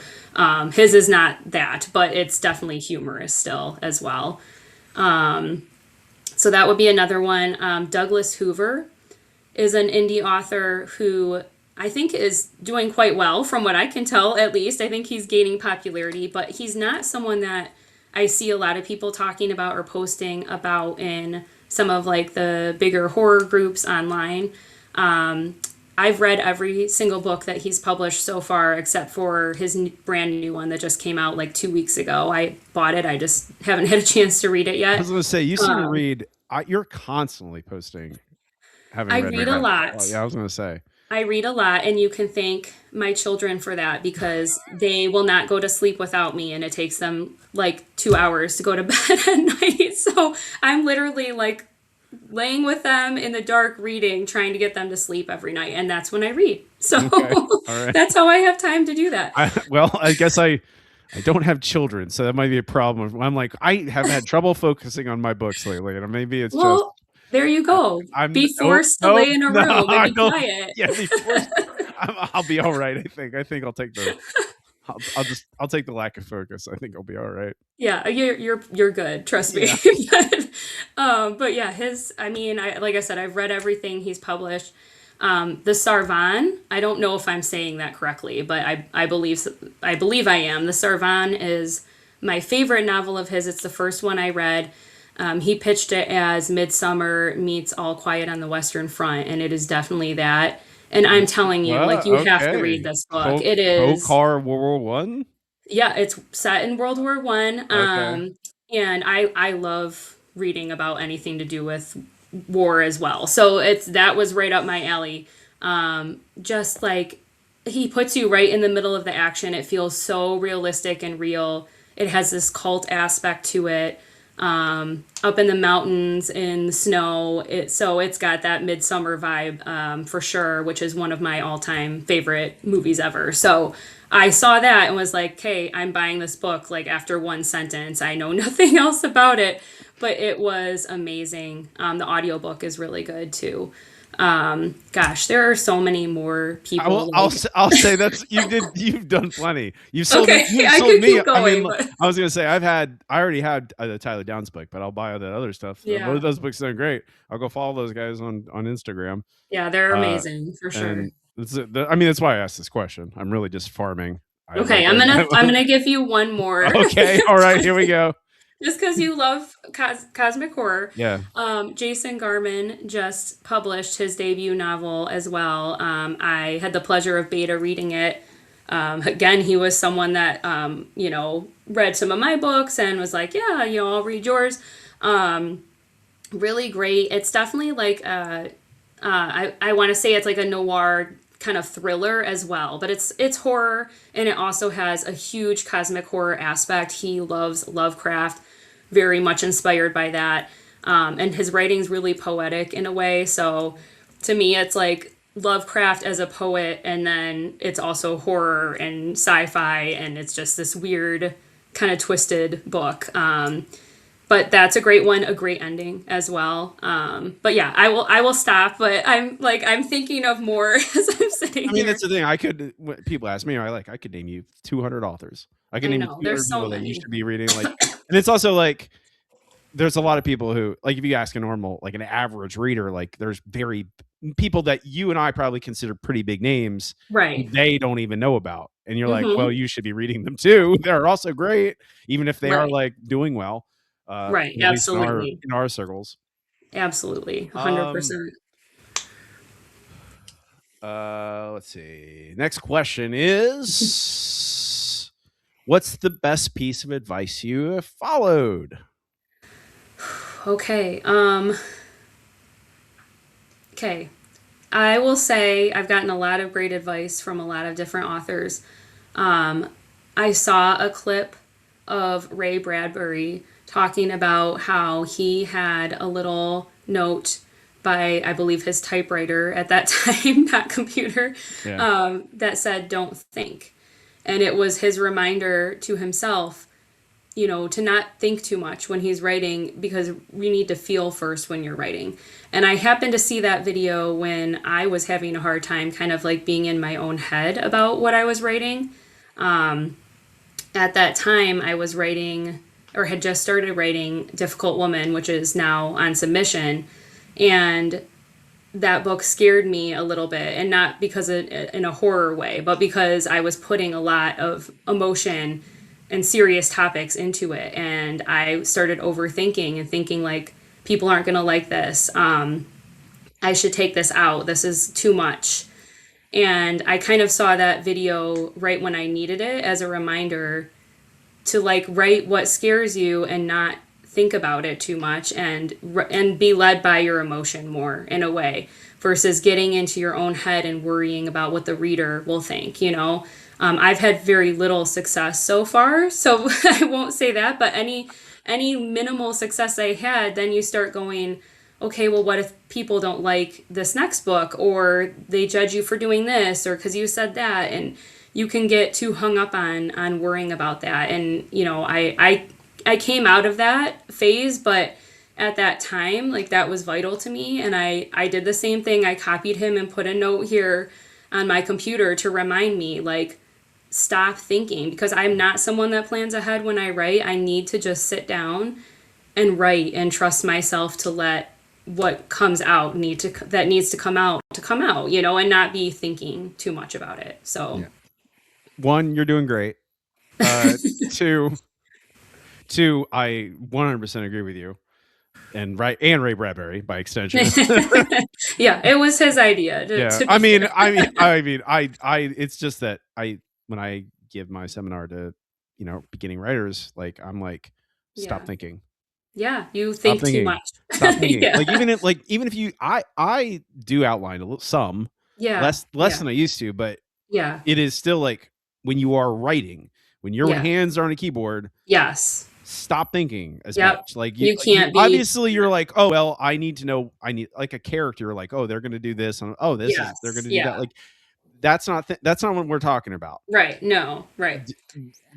his is not that, but it's definitely humorous still as well. So that would be another one. Douglas Hoover is an indie author who I think is doing quite well from what I can tell, at least. I think he's gaining popularity, but he's not someone that I see a lot of people talking about or posting about in some of like the bigger horror groups online. I've read every single book that he's published so far, except for his brand new one that just came out like 2 weeks ago. I bought it. I just haven't had a chance to read it yet. I was going to say, you seem to read. You're constantly posting. I read a lot. Oh, yeah, I was going to say. I read a lot, and you can thank my children for that because they will not go to sleep without me, and it takes them like 2 hours to go to bed at night. So I'm literally like laying with them in the dark reading, trying to get them to sleep every night, and that's when I read. So okay. That's how I have time to do that. I guess I don't have children, so that might be a problem. I'm like, I have had trouble focusing on my books lately, and maybe it's just. There you go. Be forced to lay in a room and be quiet. Yeah, be forced. I'll be all right. I think I'll take the. I'll take the lack of focus. I think I'll be all right. Yeah, you're good. Trust me. But yeah, like I said, I've read everything he's published. The Sarvan. I don't know if I'm saying that correctly, but I believe I am. The Sarvan is my favorite novel of his. It's the first one I read. He pitched it as Midsummer meets All Quiet on the Western Front, and it is definitely that. And I'm telling you, like, you have to read this book. It is Car World War One. Yeah, it's set in World War One. Okay. And I love reading about anything to do with war as well. So that was right up my alley. Just like he puts you right in the middle of the action. It feels so realistic and real. It has this cult aspect to it. Up in the mountains in the snow. So it's got that midsummer vibe for sure, which is one of my all-time favorite movies ever. So I saw that and was like, "Okay, I'm buying this book." Like after one sentence, I know nothing else about it, but it was amazing. The audiobook is really good too. Gosh, there are so many more I will. people like. I'll say that's you've done plenty. You've sold me. Okay, You've I sold could me. keep I mean, going, but I was gonna say I already had the Tyler Downs book, but I'll buy all that other stuff. yeah, Those books sound great. I'll go follow those guys on Instagram. yeah, they're Uh, amazing for sure. and I mean, that's why I asked this question. I'm really just farming. I Okay, like. I'm gonna give you one more. Okay. All right. Here we go. Just because you love cosmic horror, Yeah. Jason Garman just published his debut novel as well. I had the pleasure of beta reading it. Again, he was someone that read some of my books and was like, "Yeah, I'll read yours." Really great. It's definitely like I want to say it's like a noir kind of thriller as well, but it's horror and it also has a huge cosmic horror aspect. He loves Lovecraft, very much inspired by that, and his writing's really poetic in a way. So to me, it's like Lovecraft as a poet, and then it's also horror and sci-fi, and it's just this weird kind of twisted book. But that's a great one, a great ending as well. But yeah, I will stop. But I'm thinking of more as I'm sitting I mean, here. that's the thing. I could. When people ask me, I could name you 200 authors. I can I name you know 200 there's so people that you many. should be reading. Like, and it's also like there's a lot of people who, like, if you ask a normal, like an average reader, like there's very people that you and I probably consider pretty big names who Right. they don't even know about, and you're like, well, Mm-hmm. you should be reading them too. They're also great, even if they are Right. like doing well, Right. at least Absolutely. in our circles. Absolutely. Um, 100%. let's see. Next question is, what's the best piece of advice you have followed? Okay. Okay. I will say I've gotten a lot of great advice from a lot of different authors. I saw a clip of Ray Bradbury talking about how he had a little note by, I believe, his typewriter at that time, not computer, Yeah. that said, "Don't think." And it was his reminder to himself, to not think too much when he's writing because you need to feel first when you're writing. And I happened to see that video when I was having a hard time kind of like being in my own head about what I was writing. At that time, I was writing or had just started writing Difficult Woman, which is now on submission. And that book scared me a little bit, and not because in a horror way, but because I was putting a lot of emotion and serious topics into it, and I started overthinking and thinking like people aren't going to like this. I should take this out. This is too much. And I kind of saw that video right when I needed it as a reminder to like write what scares you and not think about it too much, and be led by your emotion more in a way versus getting into your own head and worrying about what the reader will think. I've had very little success so far, so I won't say that, but any minimal success I had, then you start going, okay, well, what if people don't like this next book, or they judge you for doing this, or because you said that, and you can get too hung up on worrying about that. And I came out of that phase, but at that time, like that was vital to me, and I did the same thing. I copied him and put a note here on my computer to remind me, like, stop thinking, because I'm not someone that plans ahead when I write. I need to just sit down and write and trust myself to let what comes out that needs to come out, and not be thinking too much about it. So Yeah. One, you're doing great. Uh, two, I 100% agree with you, and Ray Bradbury by extension. yeah, it was his idea Yeah, to be fair. I. It's just that when I give my seminar to beginning writers, like I'm like, stop Yeah. thinking. Yeah. You Stop think too thinking. much. Stop thinking. Yeah. Like even if you I do outline some Yeah. less Yeah. than I used to, but Yeah. it is still like when you are writing, when your Yeah. hands are on a keyboard, Yes. stop thinking as Yep. much. Like You you can't be. obviously you're like, oh well, I need to know. I need like a character. Like, oh, they're gonna do this. And, oh, they're Yes. gonna do that. Yeah. Like that's not what we're talking about. Right. No. Right.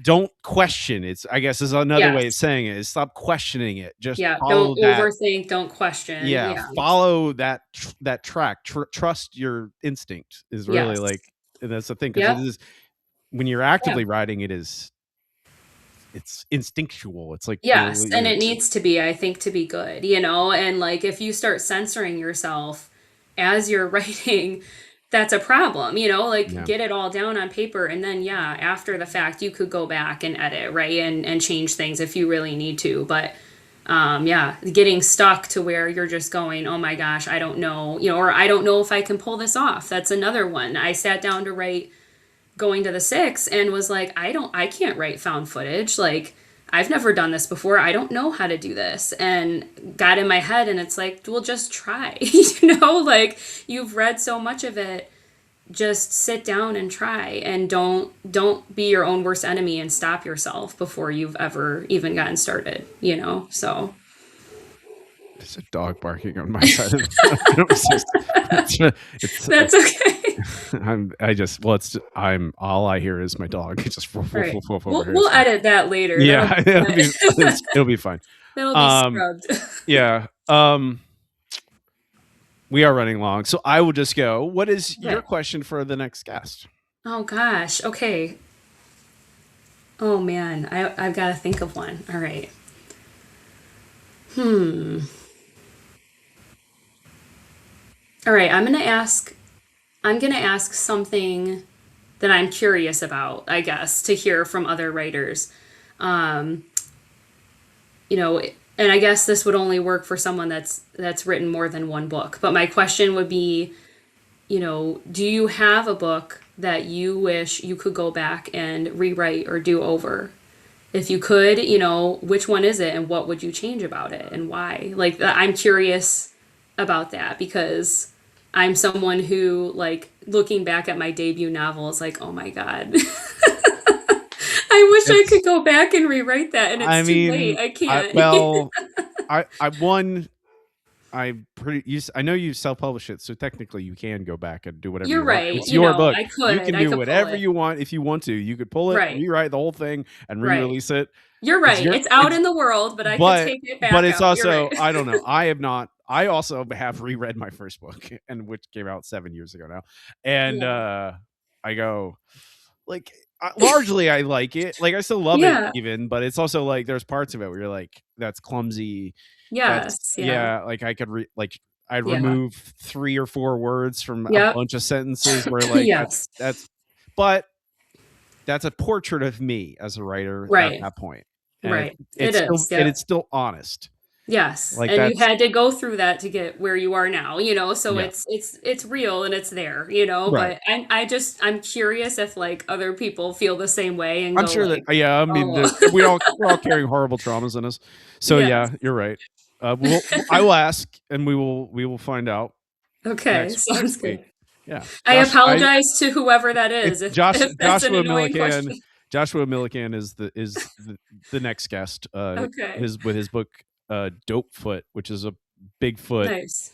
Don't question. It's I guess is another way of Yes. saying it. Is stop questioning it. Just Yeah. Don't follow that. overthink. Don't question. Yeah, Yeah. follow that track. Trust your instinct is really Yes. like, and that's the thing because it Yep. is when you're Yeah. actively writing, it's instinctual. It's like Yes, and it needs to be, I think, to be good, and like if you start censoring yourself as you're writing, that's a problem, like yeah. get it all down on paper and then yeah, after the fact you could go back and edit, right? And change things if you really need to. But yeah, getting stuck to where you're just going, oh my gosh, I don't know, or I don't know if I can pull this off. That's another one. I sat down to write going to the six and was like, I can't write found footage. Like, I've never done this before. I don't know how to do this. And got in my head, and it's like, well, just try. Like you've read so much of it. Just sit down and try, and don't be your own worst enemy and stop yourself before you've ever even gotten started. So There's a dog barking on my side of the that's okay. I'm all I hear is my dog. It's just woof, woof, Right. woof, woof over We'll here. we'll So. edit that later. Yeah, it'll be fine. That'll be scrubbed. Yeah. We are running long, so I will just go. What is your Okay. question for the next guest? Oh gosh. Okay. Oh man, I've got to think of one. All right. All right, I'm going to ask something that I'm curious about, I guess, to hear from other writers. Um, you know, and I guess this would only work for someone that's written more than one book. But my question would be, do you have a book that you wish you could go back and rewrite or do over? If you could, which one is it and what would you change about it and why? Like, I'm curious about that because I'm someone who, like, looking back at my debut novel is like, oh my God. I wish I It's. could go back and rewrite that, and I it's too late. mean, I I can't. well, I won. I know you self-publish it, so technically you can go back and do whatever You're you want. right. It's your book. I You could. can I do could pull whatever it. you want if you want to. You could pull it, Right. rewrite the whole thing, and Right. re-release it. You're It's right. your. It's out It's in the world, but I could but take it but back it's out. You're right. also I don't know. I have not. I also have reread my first book, and which came out 7 years ago now, and Yeah. I go like largely I like it. Like I still love it Yeah. even, but it's also like there's parts of it where you're like that's clumsy. That's Yes. Yeah. yeah. Like I could like I'd Yeah. remove 3 or 4 words from a Yep. bunch of sentences where like Yes. but that's a portrait of me as a writer at Right. that point, and Right. It is. and Yep. it's still honest. Yes. Like And you that's had to go through that to get where you are now, so yeah, it's real and it's there, right. but I'm curious if like other people feel the same way and I'm go sure that like, yeah. I mean, "Oh, we're all carrying horrible traumas in us. So yes." yeah, you're right. I will ask, and we will find out Okay, sounds next week. good. Yeah, I I apologize to whoever that it's is if that's an Joshua annoying Millican. question. Joshua Millican is the next guest. Okay. His with his book Dope Foot, which is a Bigfoot. Nice.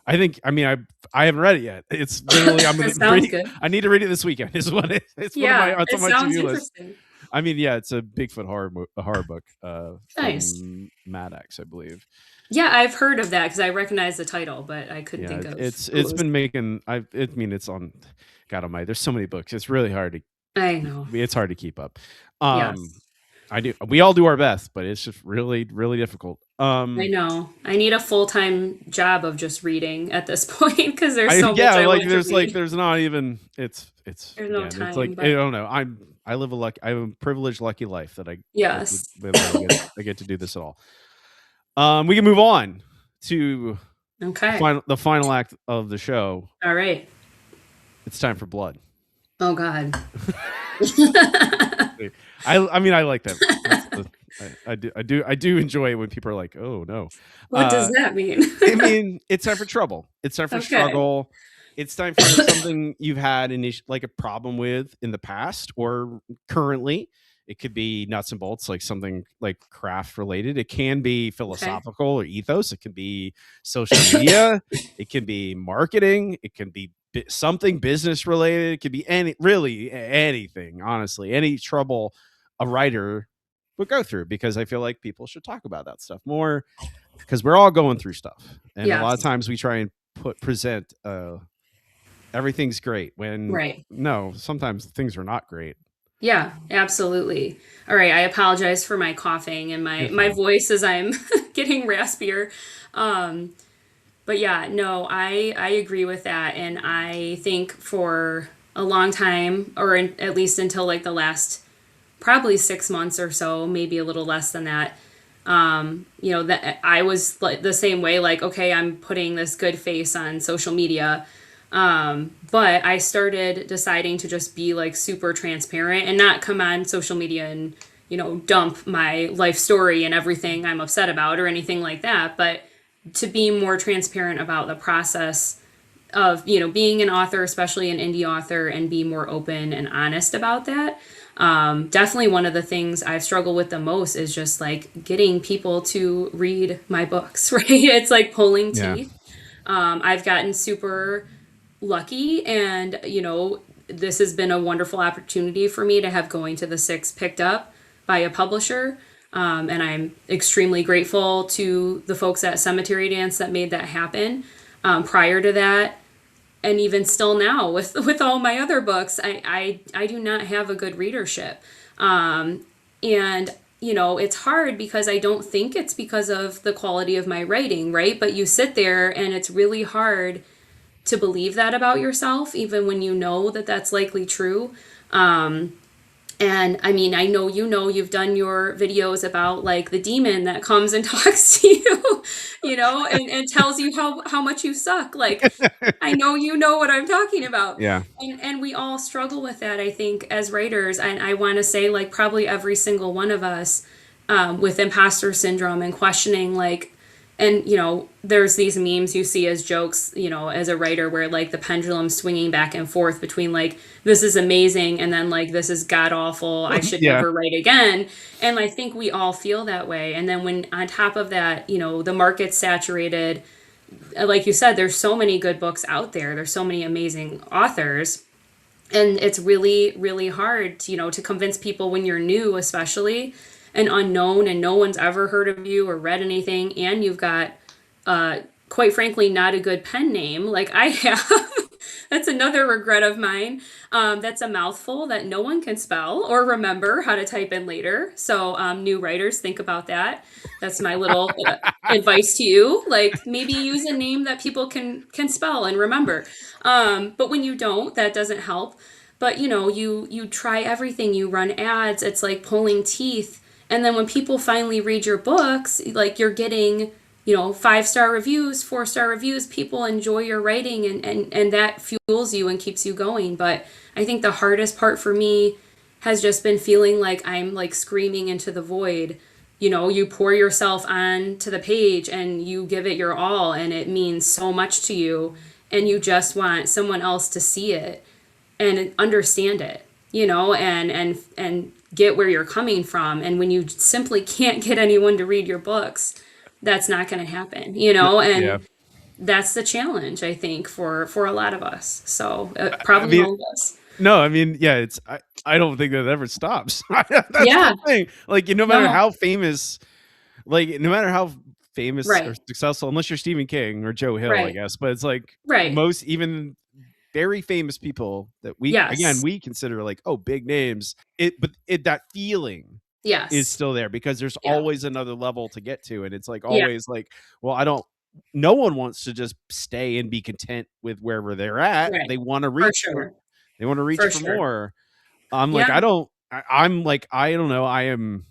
I mean I haven't read it yet. It's literally I'm That gonna sounds read. good. I need to read it this weekend. Is what it's one of my Yeah, it's it on my sounds to-do list. interesting. I mean, yeah, it's a Bigfoot horror book Nice. from Maddox, I believe. Yeah, I've heard of that because I recognize the title, but I couldn't Yeah, think of who it's it was. been making. I mean, it's on. God Almighty, there's so many books. It's really hard to. I know. It's hard to keep up. Yes. I do. We all do our best, but it's just really, really difficult. I know. I need a full-time job of just reading at this point because there's I so much yeah, I like want to read. there's not even. It's There's no again. It's time, like I but don't know. I live I have a privileged, lucky life that yes. I get to do this at all. We can move on to Okay. the final act of the show. All right. It's time for blood. Oh God. I mean, I like that. That's the I do enjoy it when people are like, "Oh no." What does Uh, that mean? I mean, it's time for trouble. It's time for Okay. struggle. It's time for something you've had like a problem with in the past or currently. It could be nuts and bolts, like something like craft related. It can be Okay. philosophical or ethos. It can be social media. It can be marketing. It can be something business related. It could be anything. Honestly, any trouble a writer would go through, because I feel like people should talk about that stuff more, because we're all going through stuff, and a lot of Yes. times we try and present everything's great when Right. no, sometimes things are not great. Yeah, absolutely. All right, I apologize for my coughing and You're my fine. voice as I'm getting raspier. Um, but yeah, no, I agree with that, and I think for a long time, or at least until like the last probably 6 months or so, maybe a little less than that. That I was like the same way. Like, okay, I'm putting this good face on social media, but I started deciding to just be like super transparent and not come on social media and dump my life story and everything I'm upset about or anything like that, but to be more transparent about the process of being an author, especially an indie author, and be more open and honest about that. Definitely one of the things I've struggled with the most is just like getting people to read my books. Right, it's like pulling Yeah. teeth. I've gotten super lucky, and this has been a wonderful opportunity for me to have Going to the Six picked up by a publisher. And I'm extremely grateful to the folks at Cemetery Dance that made that happen. Prior to that, and even still now with all my other books, I do not have a good readership. And it's hard because I don't think it's because of the quality of my writing, right? But you sit there and it's really hard to believe that about yourself, even when you know that that's likely true. And I mean, I know you've done your videos about like the demon that comes and talks to you, and tells you how much you suck. Like, I know you know what I'm talking about. Yeah. And we all struggle with that, I think, as writers. And I want to say, like, probably every single one of us, with imposter syndrome and questioning, like, and there's these memes you see as jokes, as a writer, where like the pendulum swinging back and forth between like this is amazing and then like this is god awful, I should Yeah. never write again. And I think we all feel that way. And then when on top of that, the market's saturated, like you said, there's so many good books out there, there's so many amazing authors, and it's really really hard to convince people when you're new, especially and unknown, and no one's ever heard of you or read anything, and you've got quite frankly not a good pen name like I have. That's another regret of mine. That's a mouthful that no one can spell or remember how to type in later. So, new writers, think about that. That's my little advice to you. Like, maybe use a name that people can spell and remember. But when you don't, that doesn't help. But you try everything. You run ads. It's like pulling teeth. And then when people finally read your books, like you're getting 5-star reviews, 4-star reviews, people enjoy your writing, and that fuels you and keeps you going. But I think the hardest part for me has just been feeling like I'm like screaming into the void. You pour yourself onto the page and you give it your all, and it means so much to you, and you just want someone else to see it and understand it, and get where you're coming from. And when you simply can't get anyone to read your books, that's not going to happen, Yeah. and that's the challenge, I think, for a lot of us. So I probably mean, all of us. no, I mean, yeah, I don't think that ever stops. That's Yeah. the thing. Like, no matter No. how famous, no matter how famous or Right. successful, unless you're Stephen King or Joe Hill, I Right. guess, but it's like Right. most, even very famous people that Yes. we consider like, oh, big names, that feeling is Yes. still there, because there's Yeah. always another level to get to, and it's like Yeah. always like, well, I don't no one wants to just stay and be content with wherever they're at. Right. They want to For reach for sure. For for sure. more. I'm like, Yeah. I'm like, I don't know, I am,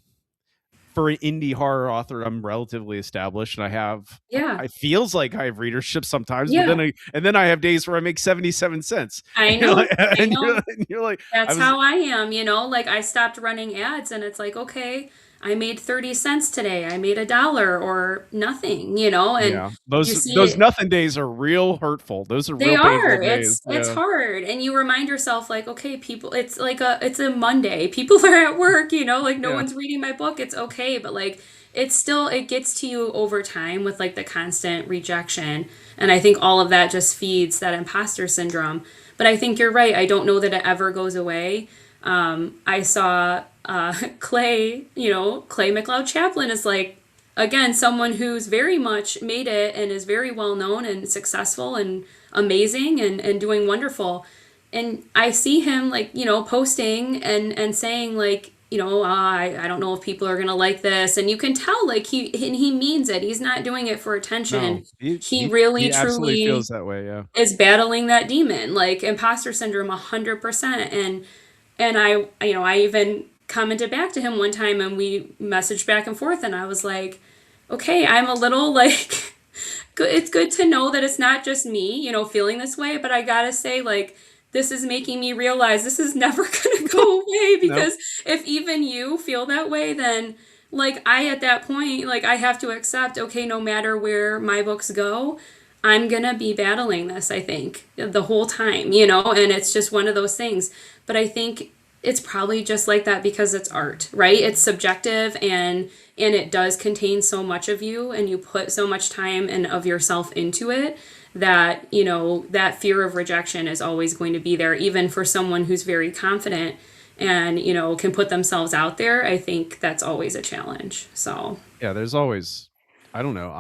for an indie horror author, I'm relatively established, and Yeah. I feels like I have readership sometimes, but Yeah. then I have days where I make 77 cents. I And you're know. like, I know. and you're like, I That's was, how I am, like I stopped running ads and it's like, okay, I made 30 cents today. I made $1 or nothing, and yeah, you see those it. nothing days are real hurtful. Those are They real painful are. days. It's Yeah, hard. And you remind yourself like, okay, people, it's a Monday. People are at work, like no yeah, one's reading my book. It's okay, but like it gets to you over time with like the constant rejection. And I think all of that just feeds that imposter syndrome. But I think you're right. I don't know that it ever goes away. I saw Clay McLeod Chaplin is like, again, someone who's very much made it and is very well known and successful and amazing and doing wonderful. And I see him like, posting and saying like, I don't know if people are gonna like this. And you can tell like he means it. He's not doing it for no, attention. He really he absolutely truly feels that way. Yeah, is battling that demon, like imposter syndrome 100%. And I even commented back to him one time and we messaged back and forth and I was like, okay, I'm a little like it's good to know that it's not just me, feeling this way, but I gotta say, like, this is making me realize this is never gonna go away no, because if even you feel that way, then like I at that point, like I have to accept, okay, no matter where my books go, I'm gonna be battling this, I think, the whole time, and it's just one of those things. But I think it's probably just like that because it's art, right? It's subjective and it does contain so much of you and you put so much time and of yourself into it that, that fear of rejection is always going to be there even for someone who's very confident and, can put themselves out there. I think that's always a challenge. So, yeah. There's always, I don't know.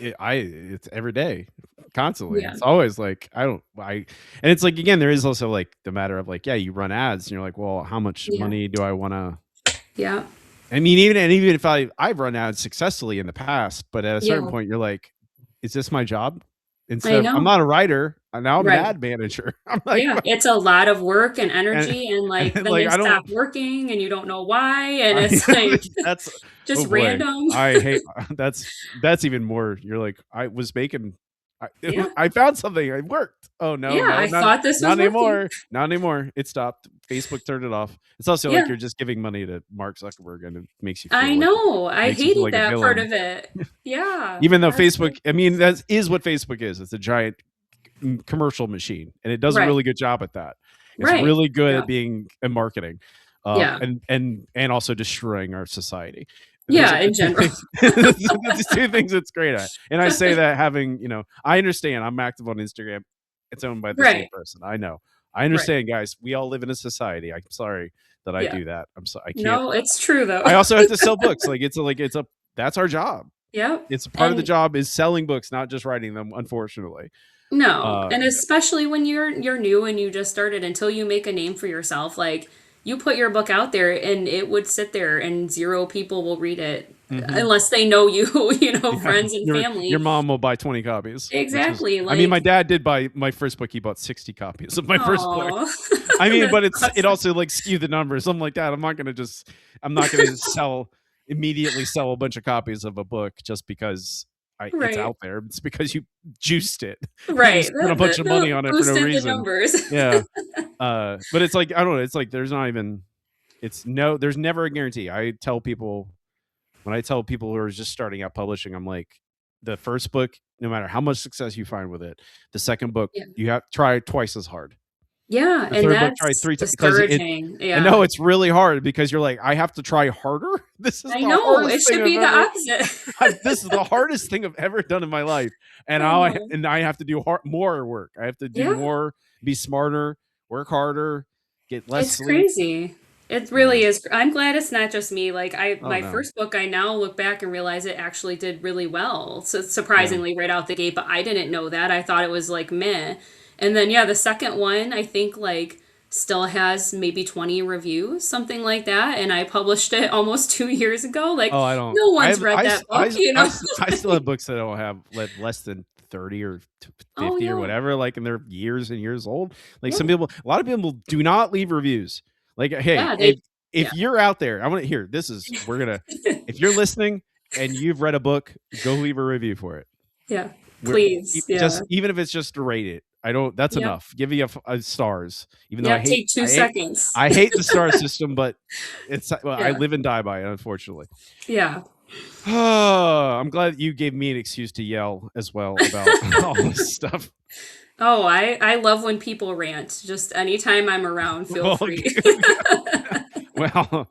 It's every day, constantly. yeah. It's always like and it's like again, there is also like the matter of like, yeah, you run ads, and you're like, well, how much Yeah. money do I want to? Yeah. I mean, even if I've run ads successfully in the past, but at a certain Yeah. point, you're like, is this my job? I Instead of I'm know. not a writer, now I'm an Right. ad manager. I'm like, Yeah, it's a lot of work and and energy, and like and then like they I don't. stop working and you don't know why, and I it's like that's oh just boy, random. I hate that's even more. You're like I was making. Yeah. I found something. It worked. Oh no, Yeah, no, I thought this not was working. anymore. Not anymore. It stopped. Facebook turned it off. It's also like Yeah, you're just giving money to Mark Zuckerberg, and it I know. I makes you feel hated like a that part villain. of it. Yeah, Even though Facebook, I absolutely. mean, that is what Facebook is. It's a giant commercial machine, and it does a Right. really good job at that. It's Right. really good Yeah. at being and marketing, Yeah. and also destroying our society. Those Yeah, are the in two general. things. The two things it's great at. And I say that having, I understand. I'm active on Instagram. It's owned by the same Right. person. I know. I Right. understand, guys. We all live in a society. I'm sorry that I Yeah. do that. I'm sorry. I can't. No, it's true though. I also have to sell books. It's a that's our job. Yep. It's part of the And job is selling books, not just writing them. Unfortunately, no, uh, and especially when you're new and you just started until you make a name for yourself, like you put your book out there and it would sit there and zero people will read it mhm. unless they know you, Yeah, friends and your family. mom will buy 20 copies, which is Exactly. I mean, my Like, dad did buy my first book. He bought 60 copies of my first book. oh, I mean, that's but it awesome. also like skewed the numbers. I'm like, Dad, I'm not gonna immediately sell a bunch of copies of a book just because it's Right. out there. It's because you juiced it. You Right. spent a bunch of money on it for no Boosted the reason. numbers. Yeah. But it's like, I don't know. It's like, there's never a guarantee. When I tell people who are just starting out publishing, I'm like, the first book, no matter how much success you find with it, the second book, Yeah. you have to try twice as hard. Yeah, The and third book, try that's three times because discouraging. I Yeah. know it's really hard because you're like, I have to try harder. This is I the know. It hardest thing should be the opposite. this is the hardest thing I've ever done in my life. And I now know. I have to do more work. I have to do Yeah. more, be smarter, work harder, get less It's sleep. crazy. It Yeah. really is. I'm glad it's not just me. Like Oh my no. first book, I now look back and realize it actually did really well. So Yeah. surprisingly, right out the gate. But I didn't know that. I thought it was like meh. And then yeah, the second one, I think like still has maybe 20 reviews, something like that. And I published it almost 2 years ago. Like Oh, I don't. no one's read that book, I still have books that don't have less than 30 or Oh 50 or yeah. whatever, like, and they're years and years old. Like Yeah. a lot of people do not leave reviews. Like, hey, Yeah, if they if you're out there, I want to hear this is we're gonna. If you're listening and you've read a book, go leave a review for it. Yeah. We're Please. Yeah. just even if it's just to rate it. I don't. That's Yep. enough. Give you a stars. Even though Yeah. Take 2 seconds. I hate the star system, but it's well, I Yeah. live and die by it. Unfortunately. Yeah. I'm glad you gave me an excuse to yell as well about all this stuff. Oh, I love when people rant. Just anytime I'm around, feel Well, free. well,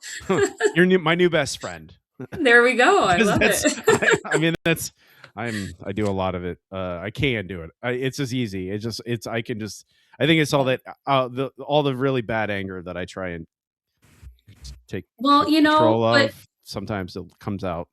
you're my new best friend. There we go. I Because love that's it. I mean that's I do a lot of it. I can do it. It's just easy. I can just I think it's all that all the really bad anger that I try and take Well, control but of. Sometimes it comes out.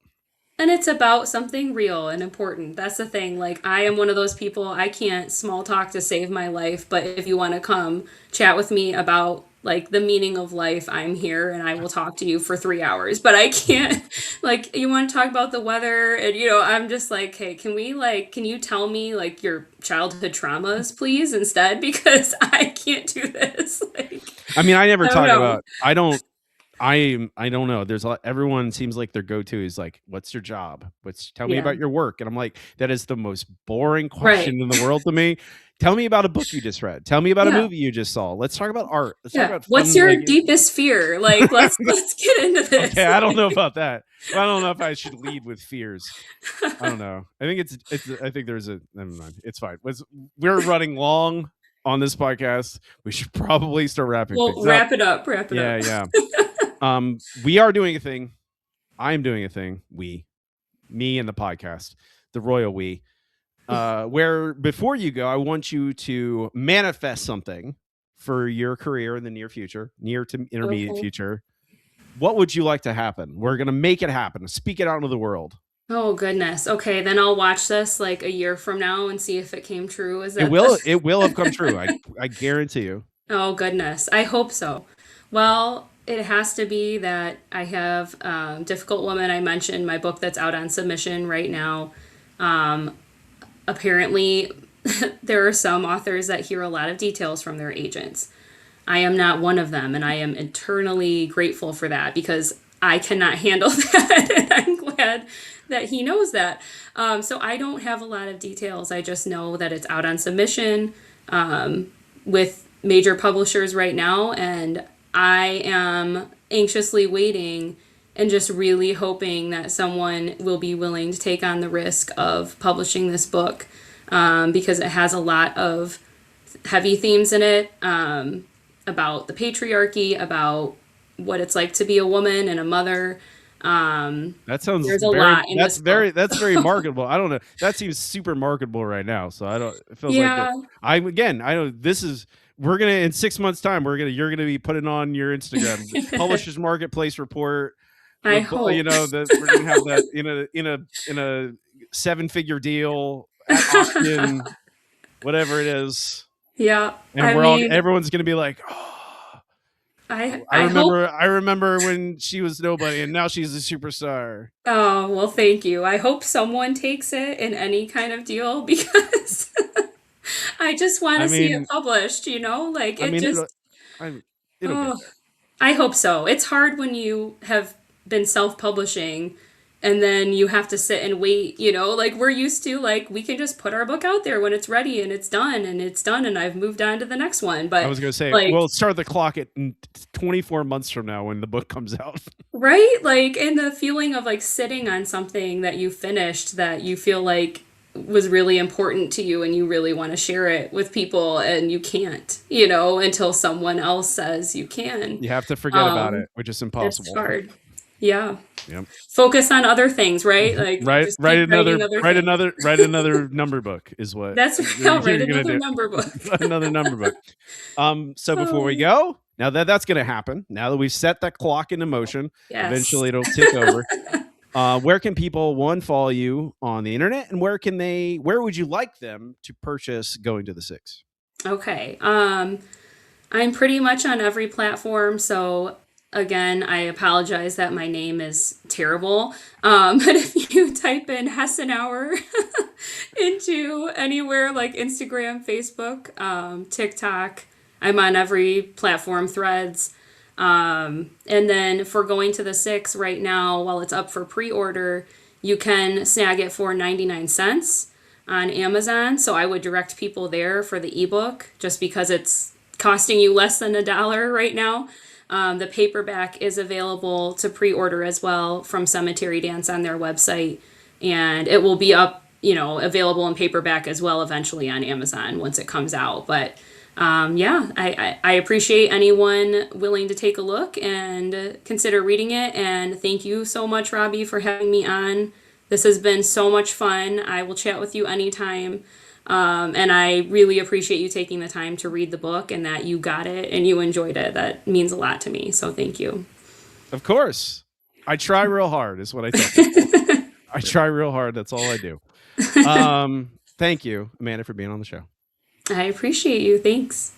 and it's about something real and important. That's the thing. Like, I am one of those people, I can't small talk to save my life, but if you want to come chat with me about like the meaning of life, I'm here and I will talk to you for 3 hours. But I can't, like, you want to talk about the weather, and I'm just like, hey, can you tell me like your childhood traumas, please, instead? Because I can't do this. Like, I mean, I never I don't talk know. about. I don't know. There's a lot. Everyone seems like their go-to is like, "What's your job? Tell me Yeah. about your work?" And I'm like, that is the most boring Right. question in the world to me. Tell me about a book you just read. Tell me about a Yeah. movie you just saw. Let's talk about art. Let's talk Yeah. about What's fun. your Like, deepest fear? Like, let's get into okay, this. I don't Like, know about that. I don't know if I should lead with fears. I don't know. I think it's. I think there's a. Never mind. It's fine. We're running long on this podcast. We should probably start wrapping well, things up. wrap it up. Wrap it Yeah, up. yeah. We are doing a thing. I'm doing a thing. Me and the podcast, the royal we. Where before you go, I want you to manifest something for your career in the near future, near to intermediate Okay. future. What would you like to happen? We're gonna make it happen. Speak it out into the world. Oh goodness. Okay, then I'll watch this like a year from now and see if it came true. Is It that will. the It will have come true. I guarantee you. Oh goodness. I hope so. Well, it has to be that I have Difficult Woman. I mentioned my book that's out on submission right now. Apparently, there are some authors that hear a lot of details from their agents. I am not one of them, and I am eternally grateful for that because I cannot handle that, and I'm glad that he knows that. So I don't have a lot of details. I just know that it's out on submission with major publishers right now, and I am anxiously waiting and just really hoping that someone will be willing to take on the risk of publishing this book because it has a lot of heavy themes in it about the patriarchy, about what it's like to be a woman and a mother. That sounds There's a very. lot in this book. That's very marketable. I don't know. That seems super marketable right now. So I don't. It feels like that. Yeah, I know this is. We're gonna in 6 months' time. You're gonna be putting on your Instagram Publishers Marketplace report. I hope. That we're gonna have that in a 7-figure deal at auction, whatever it is, Yeah, and I mean, everyone's gonna be like, oh, I hope. I remember when she was nobody and now she's a superstar. Oh, well, thank you. I hope someone takes it in any kind of deal because I just want I to see it mean, published, Like I it mean, just, it'll get oh, there. I hope so. It's hard when you have been self-publishing and then you have to sit and wait, like we're used to, like we can just put our book out there when it's ready and it's done and I've moved on to the next one. I But was gonna say, like, we'll start the clock at 24 months from now when the book comes out. right? Like, and the feeling of like sitting on something that you finished that you feel like was really important to you and you really want to share it with people and you can't, until someone else says you can. You have to forget about Um, it, which is it's impossible. hard. Yeah. Yep. Focus on other things, right? Like just keep writing other things. Write another number book is what That's I'll write you're gonna another do. number book. Another number book. So before we Oh, go, now that's gonna happen, now that we've set that clock into motion, yes. eventually it'll tick over. Where can people follow you on the internet, and where would you like them to purchase Going to the Six? Okay. I'm pretty much on every platform, so again, I apologize that my name is terrible. But if you type in Hessenauer into anywhere like Instagram, Facebook, TikTok, I'm on every platform, Threads. And then for Going to the Six right now, while it's up for pre-order, you can snag it for 99 cents on Amazon. So I would direct people there for the ebook just because it's costing you less than $1 right now. The paperback is available to pre-order as well from Cemetery Dance on their website, and it will be up, available in paperback as well eventually on Amazon once it comes out. But yeah, I appreciate anyone willing to take a look and consider reading it. And thank you so much, Robbie, for having me on. This has been so much fun. I will chat with you anytime. And I really appreciate you taking the time to read the book and that you got it and you enjoyed it. That means a lot to me. So thank you. Of course. I try real hard is what I tell people. I try real hard. That's all I do. Thank you, Amanda, for being on the show. I appreciate you. Thanks.